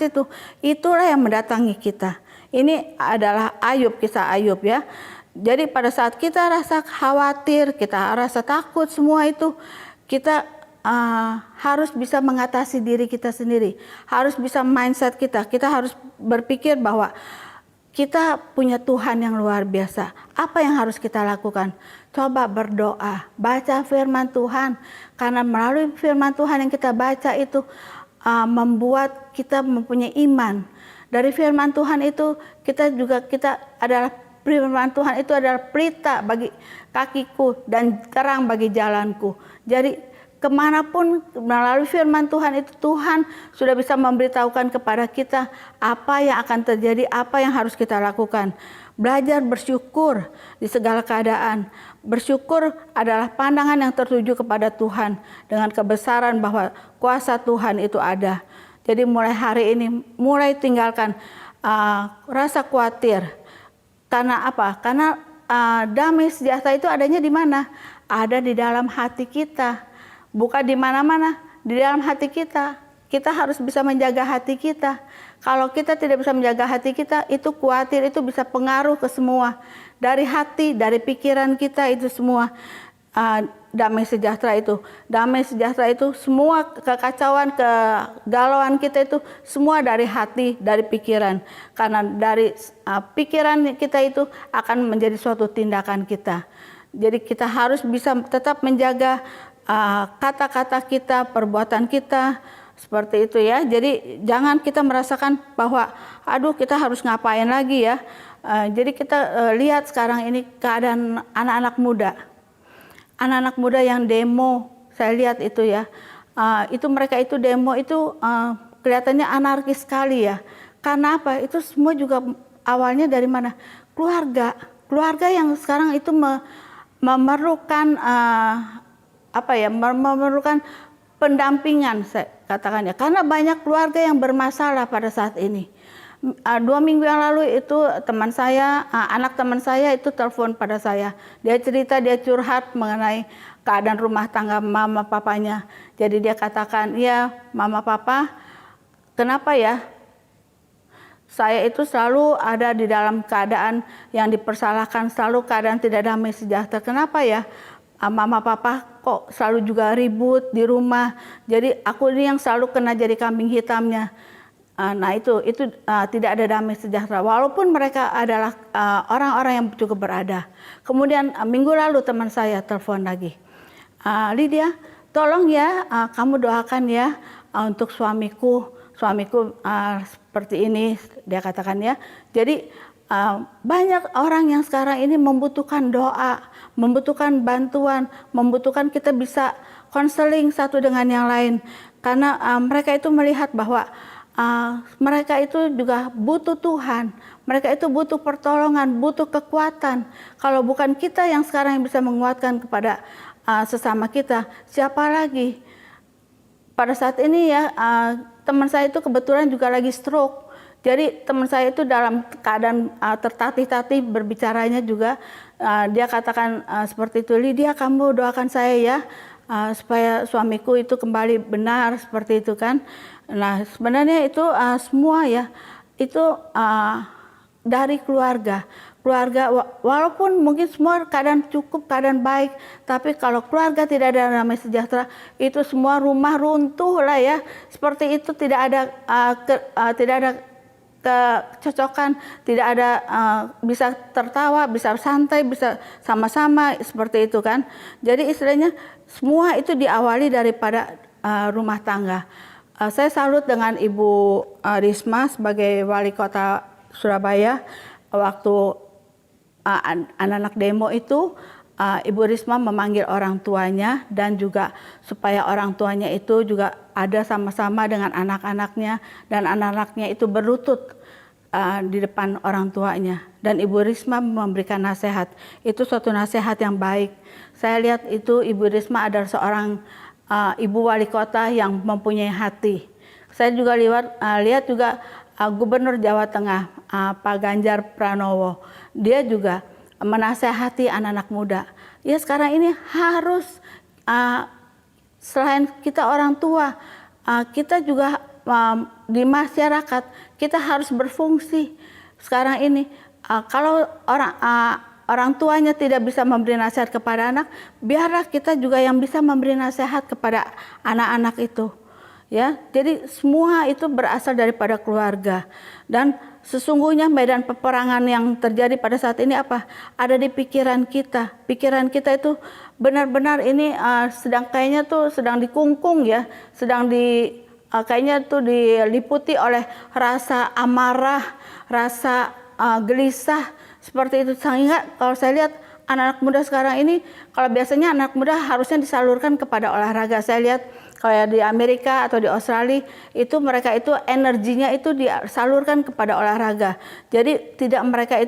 itulah yang mendatangi kita. Ini adalah Ayub, kisah Ayub ya. Jadi pada saat kita rasa khawatir, kita rasa takut, semua itu kita harus bisa mengatasi diri kita sendiri. Harus bisa mindset kita. Kita harus berpikir bahwa kita punya Tuhan yang luar biasa. Apa yang harus kita lakukan? Coba berdoa, baca firman Tuhan. Karena melalui firman Tuhan yang kita baca itu membuat kita mempunyai iman. Dari firman Tuhan itu kita adalah firman Tuhan itu adalah pelita bagi kakiku dan terang bagi jalanku. Jadi kemanapun melalui firman Tuhan itu Tuhan sudah bisa memberitahukan kepada kita apa yang akan terjadi, apa yang harus kita lakukan. Belajar bersyukur di segala keadaan. Bersyukur adalah pandangan yang tertuju kepada Tuhan dengan kebesaran bahwa kuasa Tuhan itu ada. Jadi mulai hari ini, mulai tinggalkan rasa khawatir. Karena apa? Karena damai sejahtera itu adanya di mana? Ada di dalam hati kita. Bukan di mana-mana, di dalam hati kita. Kita harus bisa menjaga hati kita. Kalau kita tidak bisa menjaga hati kita, itu khawatir, itu bisa pengaruh ke semua. Dari hati, dari pikiran kita itu semua damai sejahtera itu. Damai sejahtera itu semua kekacauan, kegalauan kita itu semua dari hati, dari pikiran. Karena dari pikiran kita itu akan menjadi suatu tindakan kita. Jadi kita harus bisa tetap menjaga kata-kata kita, perbuatan kita, seperti itu ya. Jadi jangan kita merasakan bahwa aduh kita harus ngapain lagi ya. Jadi kita lihat sekarang ini keadaan anak-anak muda. Anak-anak muda yang demo, saya lihat itu ya. Itu mereka itu demo itu kelihatannya anarkis sekali ya. Karena apa? Itu semua juga awalnya dari mana? Keluarga. Keluarga yang sekarang itu memerlukan memerlukan pendampingan, saya katakan ya. Karena banyak keluarga yang bermasalah pada saat ini. 2 minggu yang lalu itu teman saya, anak teman saya itu telepon pada saya. Dia cerita, dia curhat mengenai keadaan rumah tangga mama papanya. Jadi dia katakan, ya mama papa, kenapa ya? Saya itu selalu ada di dalam keadaan yang dipersalahkan, selalu keadaan tidak damai sejahtera. Kenapa ya? Mama papa kok selalu juga ribut di rumah. Jadi aku ini yang selalu kena jadi kambing hitamnya. Nah itu tidak ada damai sejahtera. Walaupun mereka adalah orang-orang yang cukup berada. Kemudian minggu lalu teman saya telepon lagi. Lydia, tolong ya kamu doakan ya untuk suamiku. Suamiku seperti ini, dia katakan ya. Jadi banyak orang yang sekarang ini membutuhkan doa, membutuhkan bantuan, membutuhkan kita bisa konseling satu dengan yang lain. Karena mereka itu melihat bahwa mereka itu juga butuh Tuhan. Mereka itu butuh pertolongan, butuh kekuatan. Kalau bukan kita yang sekarang yang bisa menguatkan kepada sesama kita, siapa lagi? Pada saat ini ya, teman saya itu kebetulan juga lagi stroke. Jadi teman saya itu dalam keadaan tertatih-tatih berbicaranya juga. Dia katakan seperti itu, Lydia kamu doakan saya ya, supaya suamiku itu kembali benar, seperti itu kan. Nah sebenarnya itu semua ya, itu dari keluarga. Keluarga walaupun mungkin semua keadaan cukup, keadaan baik, tapi kalau keluarga tidak ada damai sejahtera, itu semua rumah runtuh lah ya. Seperti itu tidak ada kecocokan, tidak ada bisa tertawa, bisa santai, bisa sama-sama seperti itu kan. Jadi istilahnya semua itu diawali daripada rumah tangga. Saya salut dengan Ibu Risma sebagai wali kota Surabaya. Waktu anak-anak demo itu, Ibu Risma memanggil orang tuanya dan juga supaya orang tuanya itu juga ada sama-sama dengan anak-anaknya dan anak-anaknya itu berlutut. di depan orang tuanya. Dan Ibu Risma memberikan nasihat. Itu suatu nasihat yang baik. Saya lihat itu Ibu Risma adalah seorang ibu wali kota yang mempunyai hati. Saya juga lihat juga Gubernur Jawa Tengah, Pak Ganjar Pranowo. Dia juga menasehati anak-anak muda. Ya sekarang ini harus selain kita orang tua, kita juga di masyarakat kita harus berfungsi. Sekarang ini kalau orang tuanya tidak bisa memberi nasihat kepada anak, biarlah kita juga yang bisa memberi nasihat kepada anak-anak itu. Ya, jadi semua itu berasal daripada keluarga. Dan sesungguhnya medan peperangan yang terjadi pada saat ini apa? Ada di pikiran kita. Pikiran kita itu benar-benar ini kayaknya tuh sedang dikungkung ya, kayaknya tuh diliputi oleh rasa amarah, rasa gelisah seperti itu. Sehingga kalau saya lihat anak-anak muda sekarang ini, kalau biasanya anak muda harusnya disalurkan kepada olahraga. Saya lihat kayak di Amerika atau di Australia itu mereka itu energinya itu disalurkan kepada olahraga. Jadi mereka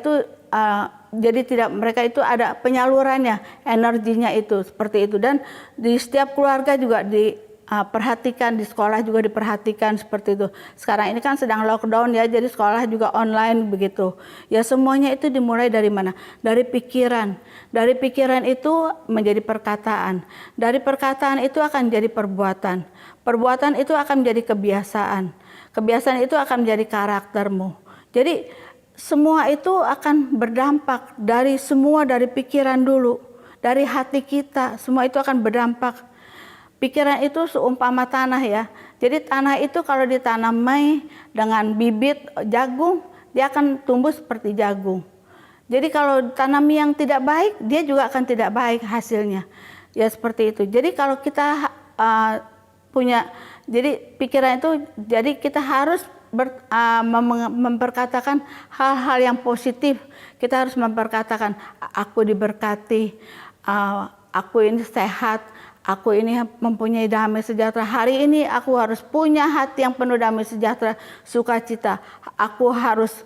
itu ada penyalurannya, energinya itu seperti itu. Dan di setiap keluarga juga diperhatikan, di sekolah juga diperhatikan seperti itu. Sekarang ini kan sedang lockdown ya, jadi sekolah juga online begitu. Ya semuanya itu dimulai dari mana? Dari pikiran. Dari pikiran itu menjadi perkataan. Dari perkataan itu akan jadi perbuatan. Perbuatan itu akan menjadi kebiasaan. Kebiasaan itu akan menjadi karaktermu. Jadi semua itu akan berdampak dari pikiran dulu. Dari hati kita, semua itu akan berdampak. Pikiran itu seumpama tanah ya. Jadi tanah itu kalau ditanami dengan bibit jagung, dia akan tumbuh seperti jagung. Jadi kalau tanami yang tidak baik, dia juga akan tidak baik hasilnya. Ya seperti itu. Jadi kalau kita jadi pikiran itu, jadi kita harus memperkatakan hal-hal yang positif. Kita harus memperkatakan, aku diberkati, aku ini sehat, aku ini mempunyai damai sejahtera. Hari ini aku harus punya hati yang penuh damai sejahtera, sukacita. Aku harus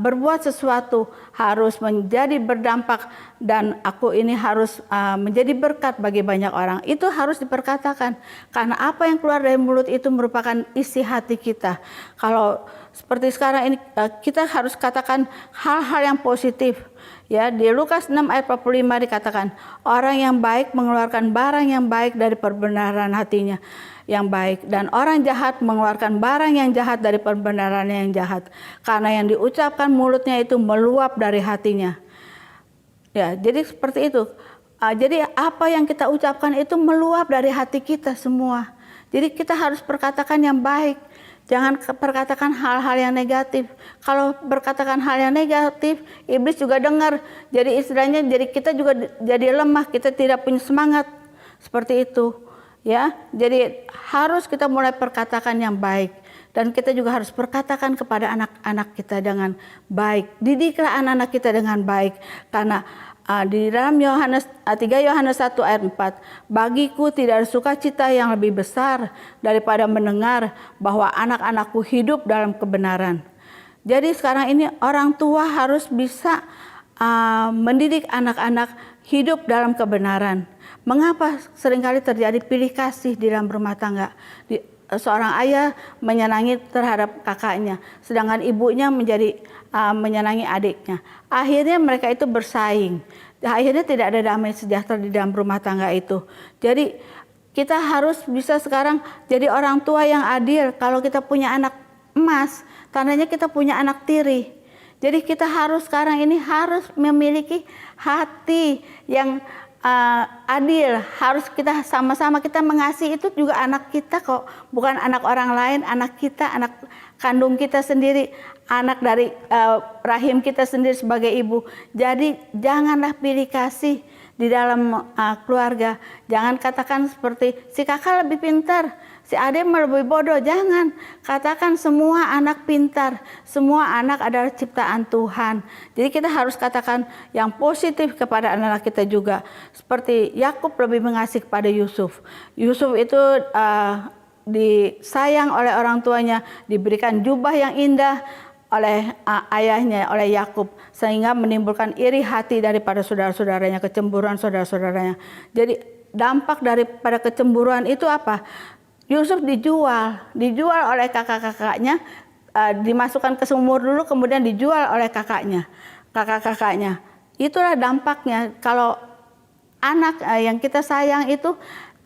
berbuat sesuatu, harus menjadi berdampak, dan aku ini harus menjadi berkat bagi banyak orang. Itu harus diperkatakan, karena apa yang keluar dari mulut itu merupakan isi hati kita. Kalau seperti sekarang ini kita harus katakan hal-hal yang positif. Ya, di Lukas 6 ayat 45 dikatakan, orang yang baik mengeluarkan barang yang baik dari perbenaran hatinya yang baik, dan orang jahat mengeluarkan barang yang jahat dari perbenarannya yang jahat, karena yang diucapkan mulutnya itu meluap dari hatinya. Ya, jadi seperti itu. Jadi apa yang kita ucapkan itu meluap dari hati kita semua. Jadi kita harus perkatakan yang baik. Jangan perkatakan hal-hal yang negatif. Kalau berkatakan hal yang negatif, iblis juga dengar. Jadi istilahnya, jadi kita juga jadi lemah, kita tidak punya semangat seperti itu. Ya, jadi harus kita mulai perkatakan yang baik, dan kita juga harus perkatakan kepada anak-anak kita dengan baik. Didiklah anak-anak kita dengan baik, karena di dalam 3 Yohanes 1 ayat 4, bagiku tidak ada sukacita yang lebih besar daripada mendengar bahwa anak-anakku hidup dalam kebenaran. Jadi sekarang ini orang tua harus bisa mendidik anak-anak hidup dalam kebenaran. Mengapa seringkali terjadi pilih kasih di dalam rumah tangga? Seorang ayah menyenangi terhadap kakaknya, sedangkan ibunya menyenangi adiknya. Akhirnya mereka itu bersaing. Akhirnya tidak ada damai sejahtera di dalam rumah tangga itu. Jadi kita harus bisa sekarang jadi orang tua yang adil. Kalau kita punya anak emas, tandanya kita punya anak tiri. Jadi kita harus sekarang ini harus memiliki hati yang adil. Harus kita sama-sama kita mengasihi, itu juga anak kita kok, bukan anak orang lain, anak kita, anak kandung kita sendiri, anak dari rahim kita sendiri sebagai ibu. Jadi janganlah pilih kasih di dalam keluarga. Jangan katakan seperti si kakak lebih pintar, si adik lebih bodoh. Jangan katakan semua anak pintar, semua anak adalah ciptaan Tuhan. Jadi kita harus katakan yang positif kepada anak-anak kita juga. Seperti Yakub lebih mengasihi kepada Yusuf. Yusuf itu disayang oleh orang tuanya, diberikan jubah yang indah, oleh ayahnya, oleh Yakub, sehingga menimbulkan iri hati daripada saudara-saudaranya, kecemburuan saudara-saudaranya. Jadi dampak daripada kecemburuan itu apa? Yusuf dijual oleh kakak-kakaknya, dimasukkan ke sumur dulu, kemudian dijual oleh kakak-kakaknya. Itulah dampaknya kalau anak yang kita sayang itu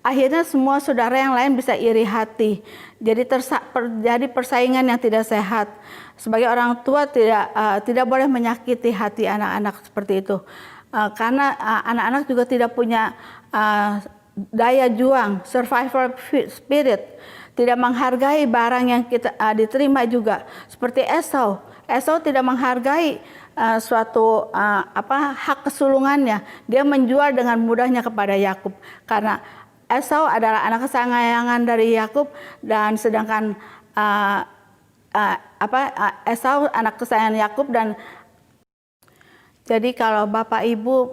akhirnya semua saudara yang lain bisa iri hati. Jadi terjadi persaingan yang tidak sehat. Sebagai orang tua tidak boleh menyakiti hati anak-anak seperti itu. Karena anak-anak juga tidak punya daya juang, survival spirit. Tidak menghargai barang yang kita diterima juga. Seperti Esau. Esau tidak menghargai suatu hak kesulungannya. Dia menjual dengan mudahnya kepada Yakub. Karena Esau adalah anak kesayangan dari Yakub, dan sedangkan Esau anak kesayangan Yakub. Dan jadi kalau Bapak Ibu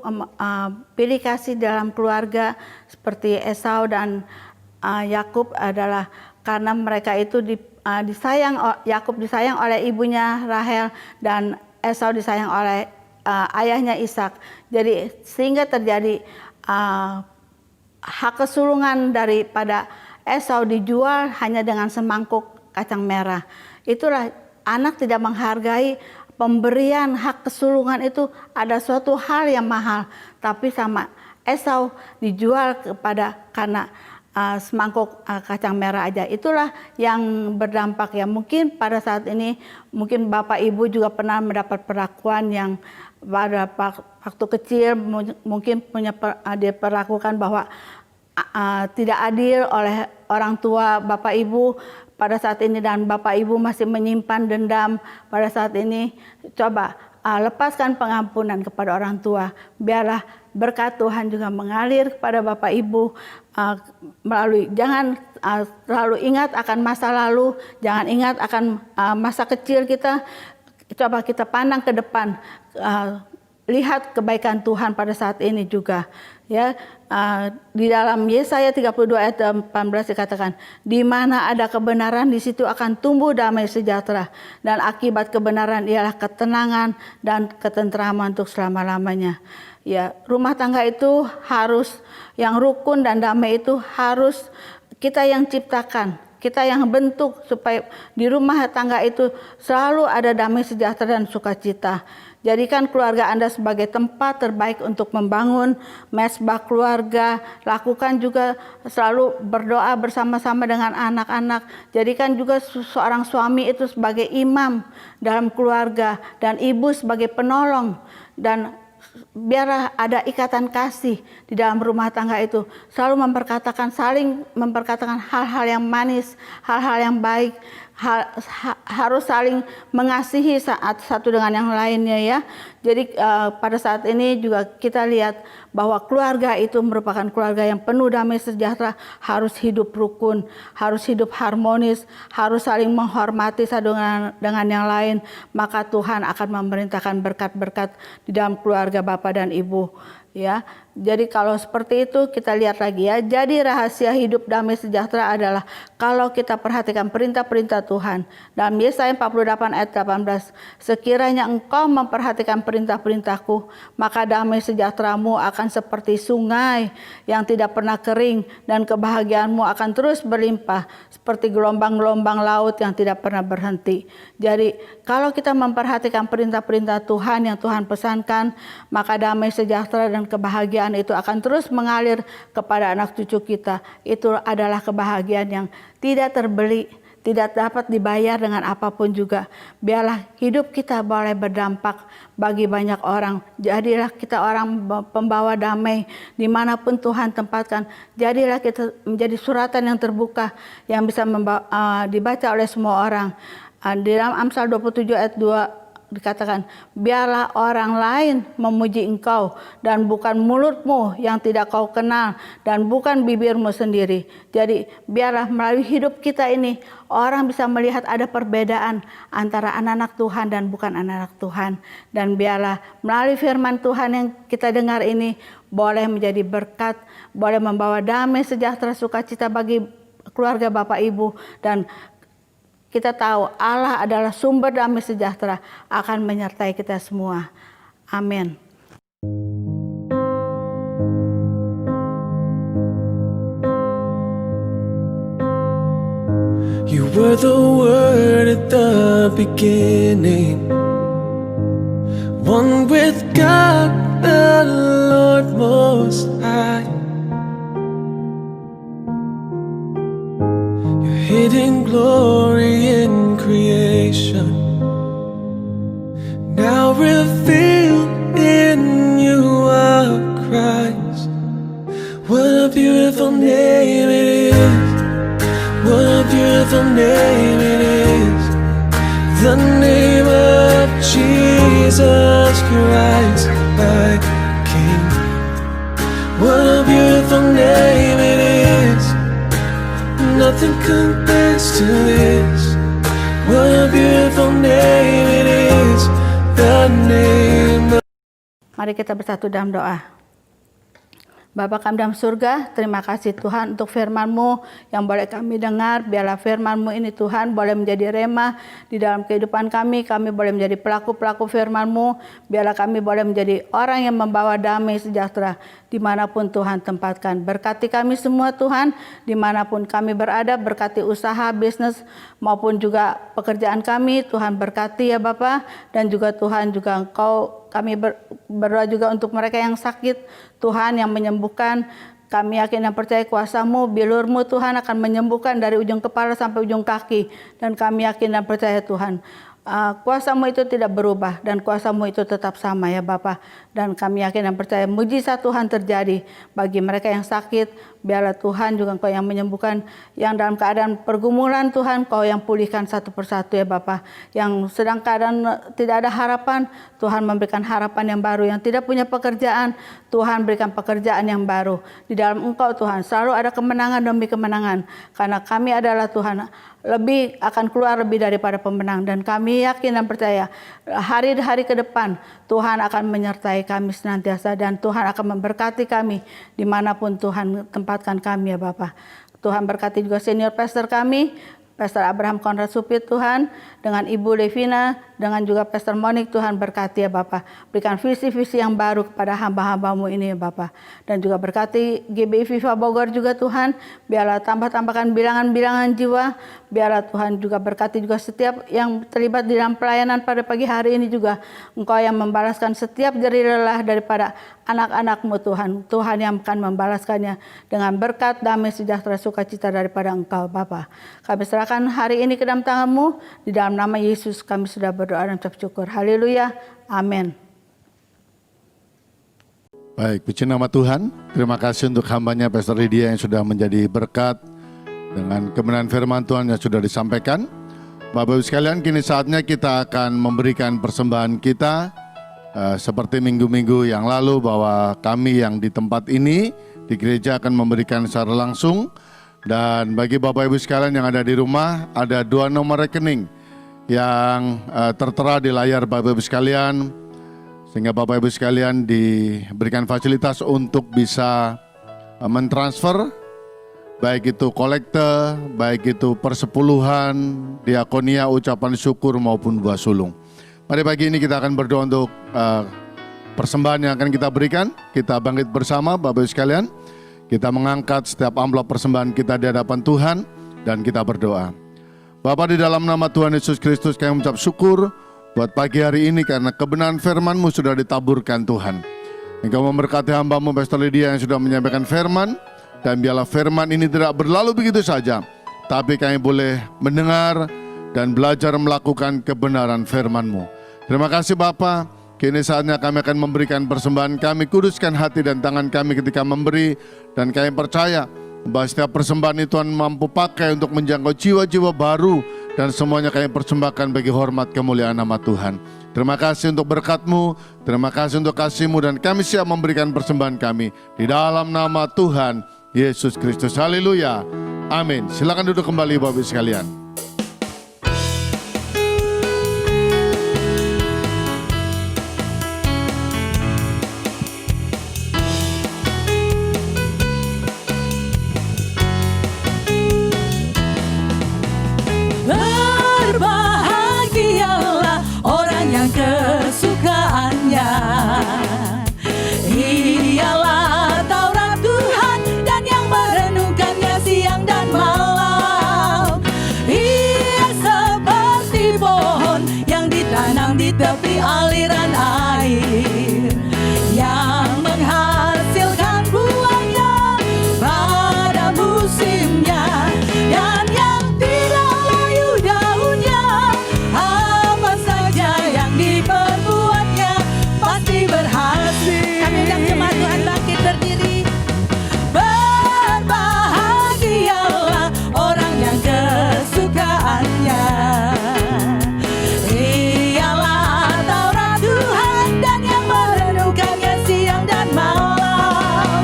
pilih kasih dalam keluarga seperti Esau dan Yakub adalah karena mereka itu disayang. Yakub disayang oleh ibunya Rahel dan Esau disayang oleh ayahnya Ishak. Jadi sehingga terjadi hak kesulungan daripada Esau dijual hanya dengan semangkuk kacang merah. Itulah anak tidak menghargai pemberian hak kesulungan itu ada suatu hal yang mahal. Tapi sama Esau dijual karena semangkuk kacang merah aja. Itulah yang berdampak ya. Mungkin pada saat ini mungkin Bapak Ibu juga pernah mendapat perlakuan yang pada waktu kecil mungkin diperlakukan bahwa tidak adil oleh orang tua Bapak Ibu pada saat ini, dan Bapak Ibu masih menyimpan dendam pada saat ini. Coba lepaskan pengampunan kepada orang tua. Biarlah berkat Tuhan juga mengalir kepada Bapak Ibu melalui, jangan selalu ingat akan masa lalu, jangan ingat akan masa kecil kita. Coba kita pandang ke depan, lihat kebaikan Tuhan pada saat ini juga. Ya, di dalam Yesaya 32 ayat 18 dikatakan, di mana ada kebenaran di situ akan tumbuh damai sejahtera, dan akibat kebenaran ialah ketenangan dan ketentraman untuk selama-lamanya. Ya, rumah tangga itu harus yang rukun dan damai, itu harus kita yang ciptakan, kita yang bentuk supaya di rumah tangga itu selalu ada damai sejahtera dan sukacita. Jadikan keluarga Anda sebagai tempat terbaik untuk membangun mesbah keluarga. Lakukan juga selalu berdoa bersama-sama dengan anak-anak. Jadikan juga seorang suami itu sebagai imam dalam keluarga, dan ibu sebagai penolong. Dan biarlah ada ikatan kasih di dalam rumah tangga itu. Selalu saling memperkatakan hal-hal yang manis, hal-hal yang baik. Harus saling mengasihi saat satu dengan yang lainnya ya. Jadi pada saat ini juga kita lihat bahwa keluarga itu merupakan keluarga yang penuh damai sejahtera, harus hidup rukun, harus hidup harmonis, harus saling menghormati satu dengan yang lain. Maka Tuhan akan memerintahkan berkat-berkat di dalam keluarga Bapak dan Ibu. Ya, jadi kalau seperti itu kita lihat lagi ya. Jadi rahasia hidup damai sejahtera adalah kalau kita perhatikan perintah-perintah Tuhan. Dalam Yesaya 48 ayat 18, sekiranya engkau memperhatikan perintah-perintahku, maka damai sejahteramu akan seperti sungai yang tidak pernah kering, dan kebahagiaanmu akan terus berlimpah seperti gelombang-gelombang laut yang tidak pernah berhenti. Jadi kalau kita memperhatikan perintah-perintah Tuhan yang Tuhan pesankan, maka damai sejahtera dan kebahagiaan itu akan terus mengalir kepada anak cucu kita. Itu adalah kebahagiaan yang tidak terbeli, tidak dapat dibayar dengan apapun juga. Biarlah hidup kita boleh berdampak bagi banyak orang. Jadilah kita orang pembawa damai dimanapun Tuhan tempatkan. Jadilah kita menjadi suratan yang terbuka yang bisa dibaca oleh semua orang. Di dalam Amsal 27 ayat 2 dikatakan, biarlah orang lain memuji engkau, dan bukan mulutmu yang tidak kau kenal, dan bukan bibirmu sendiri. Jadi biarlah melalui hidup kita ini orang bisa melihat ada perbedaan antara anak-anak Tuhan dan bukan anak-anak Tuhan. Dan biarlah melalui firman Tuhan yang kita dengar ini boleh menjadi berkat, boleh membawa damai sejahtera sukacita bagi keluarga Bapak Ibu, dan Kita tahu Allah adalah sumber damai sejahtera akan menyertai kita semua. Amin. You were the Word at the beginning, one with God the Lord Most High. Your hidden glory in creation, now revealed in you are Christ. What a beautiful name it is. What a beautiful name it is, the name of Jesus Christ, my King. What a beautiful name it is, nothing compares to this. What a beautiful name it is, the name of... Mari kita bersatu dalam doa. Bapa kami dalam surga, terima kasih Tuhan untuk firman-Mu yang boleh kami dengar. Biarlah firman-Mu ini Tuhan boleh menjadi rema di dalam kehidupan kami. Kami boleh menjadi pelaku-pelaku firman-Mu. Biarlah kami boleh menjadi orang yang membawa damai sejahtera dimanapun Tuhan tempatkan. Berkati kami semua Tuhan, dimanapun kami berada. Berkati usaha, bisnis maupun juga pekerjaan kami. Tuhan berkati ya Bapa. Dan juga Tuhan juga Engkau, kami berdoa juga untuk mereka yang sakit. Tuhan yang menyembuhkan, kami yakin dan percaya kuasa-Mu, bilur-Mu Tuhan akan menyembuhkan dari ujung kepala sampai ujung kaki. Dan kami yakin dan percaya Tuhan, kuasa-Mu itu tidak berubah dan kuasa-Mu itu tetap sama ya Bapa. Dan kami yakin dan percaya mujizat Tuhan terjadi bagi mereka yang sakit. Biarlah Tuhan juga Engkau yang menyembuhkan, yang dalam keadaan pergumulan Tuhan Engkau yang pulihkan satu persatu ya Bapa. Yang sedang keadaan tidak ada harapan, Tuhan memberikan harapan yang baru. Yang tidak punya pekerjaan, Tuhan berikan pekerjaan yang baru. Di dalam Engkau Tuhan selalu ada kemenangan demi kemenangan. Karena kami adalah Tuhan akan keluar lebih daripada pemenang. Dan kami yakin dan percaya hari-hari ke depan Tuhan akan menyertai kami senantiasa. Dan Tuhan akan memberkati kami dimanapun Tuhan tempatkan kami ya Bapa. Tuhan berkati juga senior pastor kami, Pastor Abraham Konrad Supit Tuhan, dengan Ibu Devina, dengan juga Pastor Monik, Tuhan berkati ya Bapa. Berikan visi-visi yang baru kepada hamba-hamba-Mu ini ya Bapa. Dan juga berkati GBI Viva Bogor juga Tuhan, biarlah tambahkan bilangan-bilangan jiwa. Biarlah Tuhan juga berkati juga setiap yang terlibat di dalam pelayanan pada pagi hari ini juga. Engkau yang membalaskan setiap jerih lelah daripada anak-anak-Mu Tuhan. Tuhan yang akan membalaskannya dengan berkat, damai, sejahtera, sukacita daripada Engkau Bapa. Kami serahkan hari ini ke dalam tangan-Mu. Di dalam nama Yesus kami sudah berdoa dan ucap syukur. Haleluya. Amin. Baik, puji nama Tuhan. Terima kasih untuk hambanya Pastor Lydia yang sudah menjadi berkat dengan kebenaran firman Tuhan yang sudah disampaikan. Bapak Ibu sekalian, kini saatnya kita akan memberikan persembahan kita. Seperti minggu-minggu yang lalu bahwa kami yang di tempat ini di gereja akan memberikan secara langsung. Dan bagi Bapak Ibu sekalian yang ada di rumah, ada 2 nomor rekening yang tertera di layar Bapak Ibu sekalian, sehingga Bapak Ibu sekalian diberikan fasilitas untuk bisa mentransfer, baik itu kolekte, baik itu persepuluhan, diakonia, ucapan syukur maupun buah sulung. Mari pagi ini kita akan berdoa untuk persembahan yang akan kita berikan. Kita bangkit bersama Bapak Ibu sekalian. Kita mengangkat setiap amplop persembahan kita di hadapan Tuhan dan kita berdoa. Bapa, di dalam nama Tuhan Yesus Kristus kami mengucap syukur buat pagi hari ini karena kebenaran firman-Mu sudah ditaburkan Tuhan. Engkau memberkati hamba-Mu Pastor Lydia yang sudah menyampaikan firman. Dan biarlah firman ini tidak berlalu begitu saja, tapi kami boleh mendengar dan belajar melakukan kebenaran firman-Mu. Terima kasih Bapa. Kini saatnya kami akan memberikan persembahan kami. Kuduskan hati dan tangan kami ketika memberi. Dan kami percaya bahwa setiap persembahan itu Tuhan mampu pakai untuk menjangkau jiwa-jiwa baru. Dan semuanya kami persembahkan bagi hormat kemuliaan nama Tuhan. Terima kasih untuk berkat-Mu. Terima kasih untuk kasih-Mu. Dan kami siap memberikan persembahan kami di dalam nama Tuhan Yesus Kristus. Haleluya. Amin. Silakan duduk kembali Bapak Ibu sekalian. Ah di tepi aliran air yang menghasilkan buahnya pada musimnya, dan yang tidak layu daunnya, apa saja yang diperbuatnya pasti berhasil. Kami undang jemaat Tuhan bangkit berdiri. Berbahagialah orang yang kesukaannya ialah Taurat Tuhan, dan yang merenungkannya siang dan malam.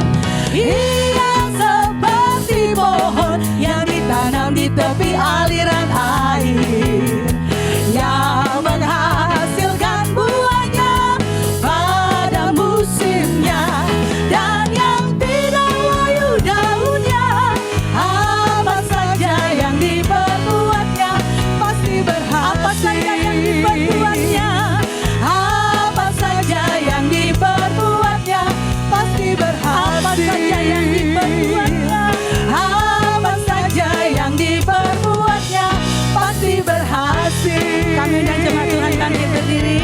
Ia seperti pohon yang ditanam di tepi aliran air yang menghasilkan buahnya pada musimnya, dan yang tidak layu daunnya, apa saja yang diperbuatnya pasti berhasil. Apa saja yang diperbuatnya, apa saja yang diperbuatnya pasti berhasil. Apa saja yang diperbuatnya, apa saja yang diperbuatnya pasti berhasil. Kami undang jemaat Tuhan bangkit berdiri.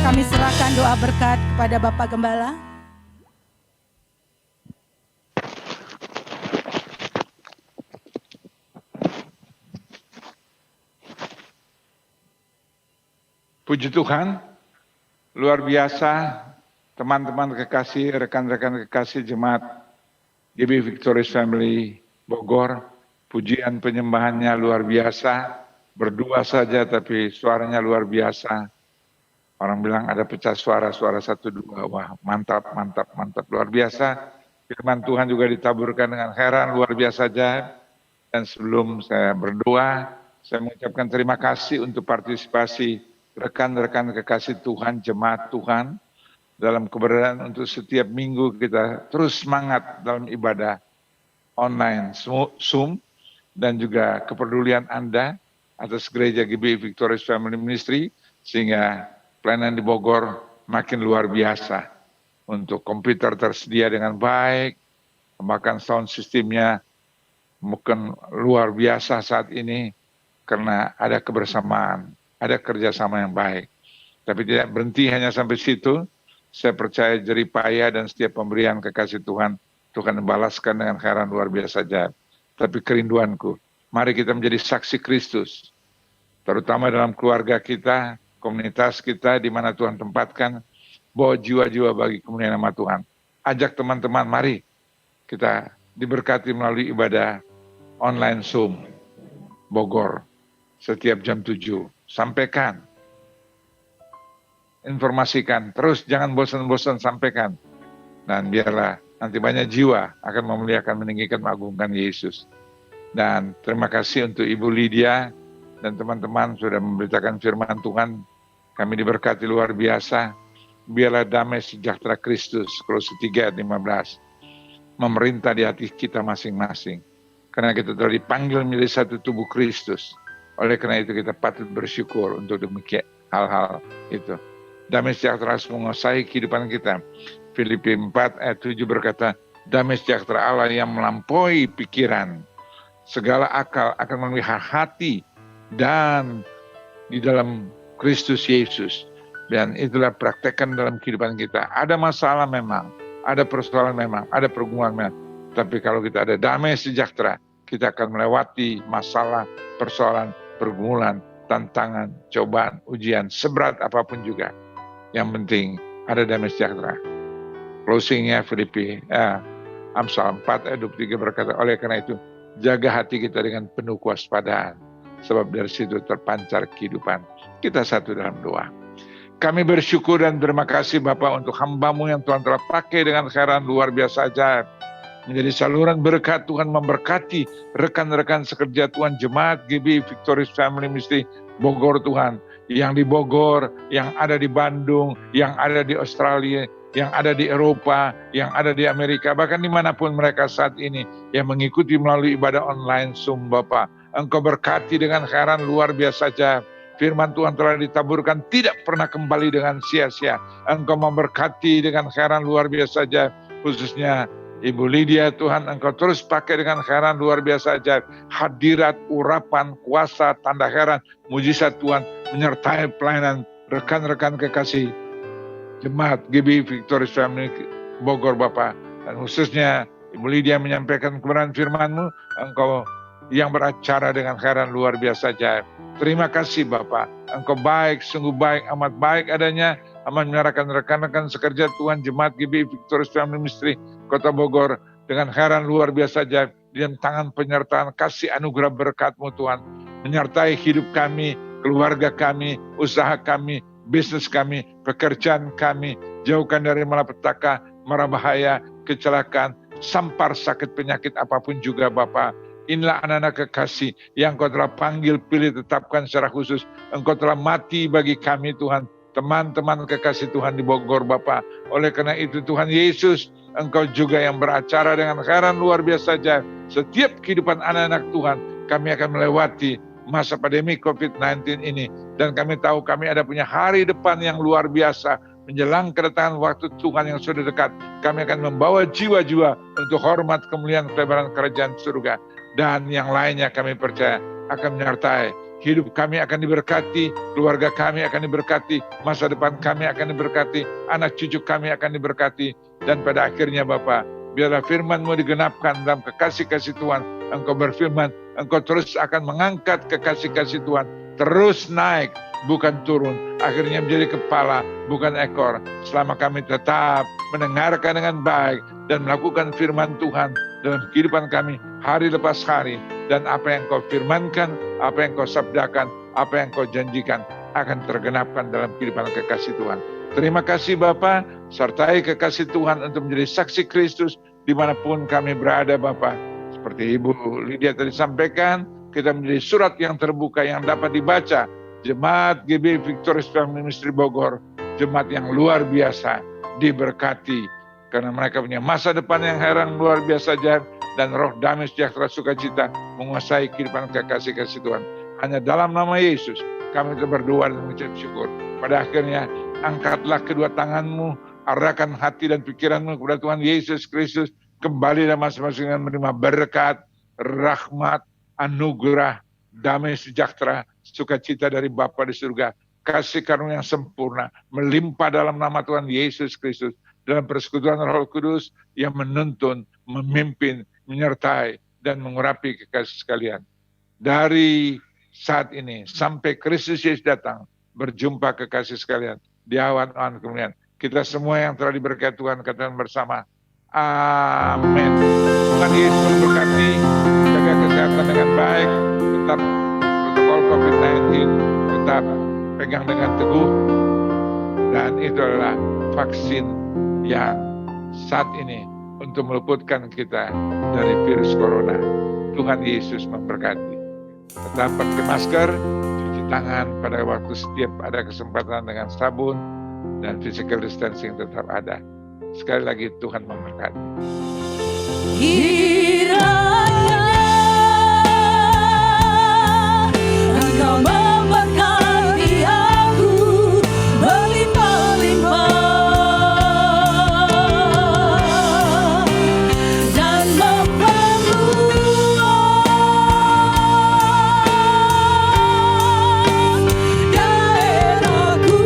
Kami serahkan doa berkat kepada Bapak Gembala. Puji Tuhan, luar biasa teman-teman kekasih, rekan-rekan kekasih jemaat GB Victorious Family Bogor. Pujian penyembahannya luar biasa, berdua saja tapi suaranya luar biasa. Orang bilang ada pecah suara 1, 2, wah mantap, mantap, mantap, luar biasa. Firman Tuhan juga ditaburkan dengan heran, luar biasa aja. Dan sebelum saya berdoa, saya mengucapkan terima kasih untuk partisipasi rekan-rekan kekasih Tuhan, jemaat Tuhan, dalam keberadaan untuk setiap minggu kita terus semangat dalam ibadah online, Zoom, dan juga kepedulian Anda atas gereja GB Victorious Family Ministry, sehingga pelayanan di Bogor makin luar biasa. Untuk komputer tersedia dengan baik, bahkan sound systemnya mungkin luar biasa saat ini, karena ada kebersamaan, ada kerjasama yang baik. Tapi tidak berhenti hanya sampai situ. Saya percaya jerih payah dan setiap pemberian kekasih Tuhan membalaskan dengan khairan luar biasa ajaib. Tapi kerinduanku, mari kita menjadi saksi Kristus, terutama dalam keluarga kita, komunitas kita, di mana Tuhan tempatkan, bawa jiwa-jiwa bagi kemuliaan nama Tuhan. Ajak teman-teman, mari kita diberkati melalui ibadah online Zoom Bogor setiap jam 7. Sampaikan, informasikan, terus jangan bosan-bosan sampaikan. Dan biarlah nanti banyak jiwa akan memuliakan, meninggikan, mengagungkan Yesus. Dan terima kasih untuk Ibu Lydia dan teman-teman sudah memberitakan firman Tuhan. Kami diberkati luar biasa. Biarlah damai sejahtera Kristus, Kolose 3:15, memerintah di hati kita masing-masing. Karena kita telah dipanggil menjadi satu tubuh Kristus. Oleh karena itu kita patut bersyukur untuk demikian hal-hal itu. Damai sejahtera menguasai kehidupan kita. Filipi 4:7 berkata, damai sejahtera Allah yang melampaui pikiran, segala akal akan memenuhi hati dan di dalam Kristus Yesus. Dan itulah praktekkan dalam kehidupan kita. Ada masalah memang, ada persoalan memang, ada pergumulan memang. Tapi kalau kita ada damai sejahtera, kita akan melewati masalah, persoalan, pergumulan, tantangan, cobaan, ujian, seberat apapun juga. Yang penting ada damai sejahtera. Closingnya Filipi, Amsal 4:23 berkata, oleh karena itu jaga hati kita dengan penuh kewaspadaan, sebab dari situ terpancar kehidupan. Kita satu dalam doa. Kami bersyukur dan terima kasih Bapak untuk hamba-Mu yang Tuhan telah pakai dengan khairan luar biasa ajaib. Menjadi saluran berkat, Tuhan memberkati rekan-rekan sekerja Tuhan, jemaat GB Victorious Family Ministry Bogor Tuhan. Yang di Bogor, yang ada di Bandung, yang ada di Australia, yang ada di Eropa, yang ada di Amerika, bahkan dimanapun mereka saat ini yang mengikuti melalui ibadah online Zoom Bapak. Engkau berkati dengan khairan luar biasa ajaib. Firman Tuhan telah ditaburkan, tidak pernah kembali dengan sia-sia. Engkau memberkati dengan khairan luar biasa ajaib, khususnya Ibu Lydia, Tuhan Engkau terus pakai dengan khairan luar biasa ajaib. Hadirat, urapan, kuasa, tanda heran, mujizat Tuhan menyertai pelayanan rekan-rekan kekasih Jemaat GBI Victorious Family Bogor Bapak, dan khususnya Ibu Lydia menyampaikan kebenaran firman-Mu, Engkau yang beracara dengan heran luar biasa ajaib. Terima kasih Bapak, Engkau baik, sungguh baik, amat baik adanya, amat menyerahkan rekan-rekan sekerja Tuhan Jemaat GBI Victorious Family Ministry Kota Bogor dengan heran luar biasa ajaib, di dalam tangan penyertaan kasih anugerah berkat-Mu Tuhan, menyertai hidup kami, keluarga kami, usaha kami, bisnis kami, pekerjaan kami, jauhkan dari malapetaka, mara bahaya, kecelakaan, sampar sakit penyakit apapun juga Bapak. Inilah anak-anak kekasih yang Engkau telah panggil, pilih, tetapkan secara khusus. Engkau telah mati bagi kami Tuhan, teman-teman kekasih Tuhan di Bogor Bapak. Oleh karena itu Tuhan Yesus, Engkau juga yang beracara dengan heran luar biasa aja. Setiap kehidupan anak-anak Tuhan, kami akan melewati masa pandemi COVID-19 ini. Dan kami tahu kami ada punya hari depan yang luar biasa. Menjelang kedatangan waktu Tuhan yang sudah dekat, kami akan membawa jiwa-jiwa untuk hormat, kemuliaan, kelebaran kerajaan surga. Dan yang lainnya kami percaya akan menyertai. Hidup kami akan diberkati, keluarga kami akan diberkati, masa depan kami akan diberkati, anak cucu kami akan diberkati. Dan pada akhirnya Bapa, biarlah firman-Mu digenapkan dalam kekasih-kasih Tuhan. Engkau berfirman, Engkau terus akan mengangkat kekasih-kasih Tuhan, terus naik, bukan turun. Akhirnya menjadi kepala, bukan ekor. Selama kami tetap mendengarkan dengan baik dan melakukan firman Tuhan dalam kehidupan kami hari lepas hari. Dan apa yang Kau firmankan, apa yang Kau sabdakan, apa yang Kau janjikan akan tergenapkan dalam kehidupan kekasih Tuhan. Terima kasih Bapa, sertai kekasih Tuhan untuk menjadi saksi Kristus dimanapun kami berada Bapa. Seperti Ibu Lydia tadi sampaikan, kita menjadi surat yang terbuka yang dapat dibaca. Jemaat GBI Victorious Family Ministry Bogor, jemaat yang luar biasa, diberkati. Karena mereka punya masa depan yang heran luar biasa ajaib, dan roh damai sejahtera sukacita menguasai kehidupan kekasih-kasih Tuhan. Hanya dalam nama Yesus kami berdoa dan mengucap syukur. Pada akhirnya angkatlah kedua tanganmu, arahkan hati dan pikiranmu kepada Tuhan Yesus Kristus. Kembali dan masing-masing menerima berkat, rahmat, anugerah, damai sejahtera, sukacita dari Bapa di surga. Kasih karunia yang sempurna melimpah dalam nama Tuhan Yesus Kristus. Dalam persekutuan Roh Kudus yang menuntun, memimpin, menyertai, dan mengurapi kekasih sekalian. Dari saat ini sampai Kristus Yesus datang, berjumpa kekasih sekalian di awan-awan kemuliaan. Kita semua yang telah diberkati Tuhan, katakan bersama, amin. Tuhan Yesus memberkati, jaga kesehatan dengan baik, tetap protokol COVID-19, tetap pegang dengan teguh, dan itu adalah vaksin yang saat ini untuk meluputkan kita dari virus corona. Tuhan Yesus memberkati. Tetap pakai masker, cuci tangan pada waktu setiap ada kesempatan dengan sabun, dan physical distancing tetap ada. Sekali lagi Tuhan memberkati. Kiranya Engkau memberkati aku berlimpah-limpah dan memperluas daerahku.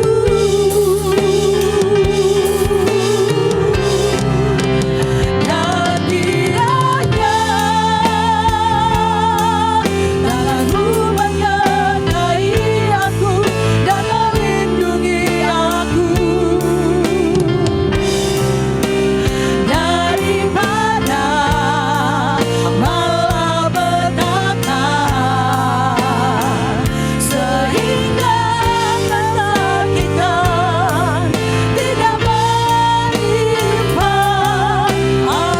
Dan kiranya tangan-Mu menyertai aku dan melindungi aku daripada malapetaka, sehingga kesakitan tidak menimpa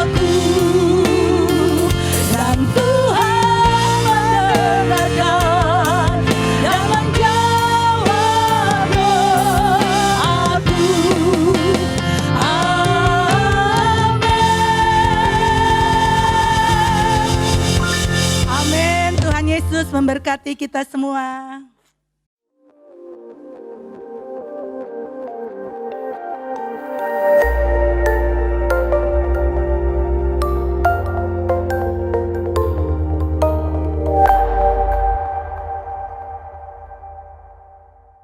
aku. Dan Tuhan mendengarkan dan menjawab doaku. Amin. Amin. Tuhan Yesus memberkati kita semua.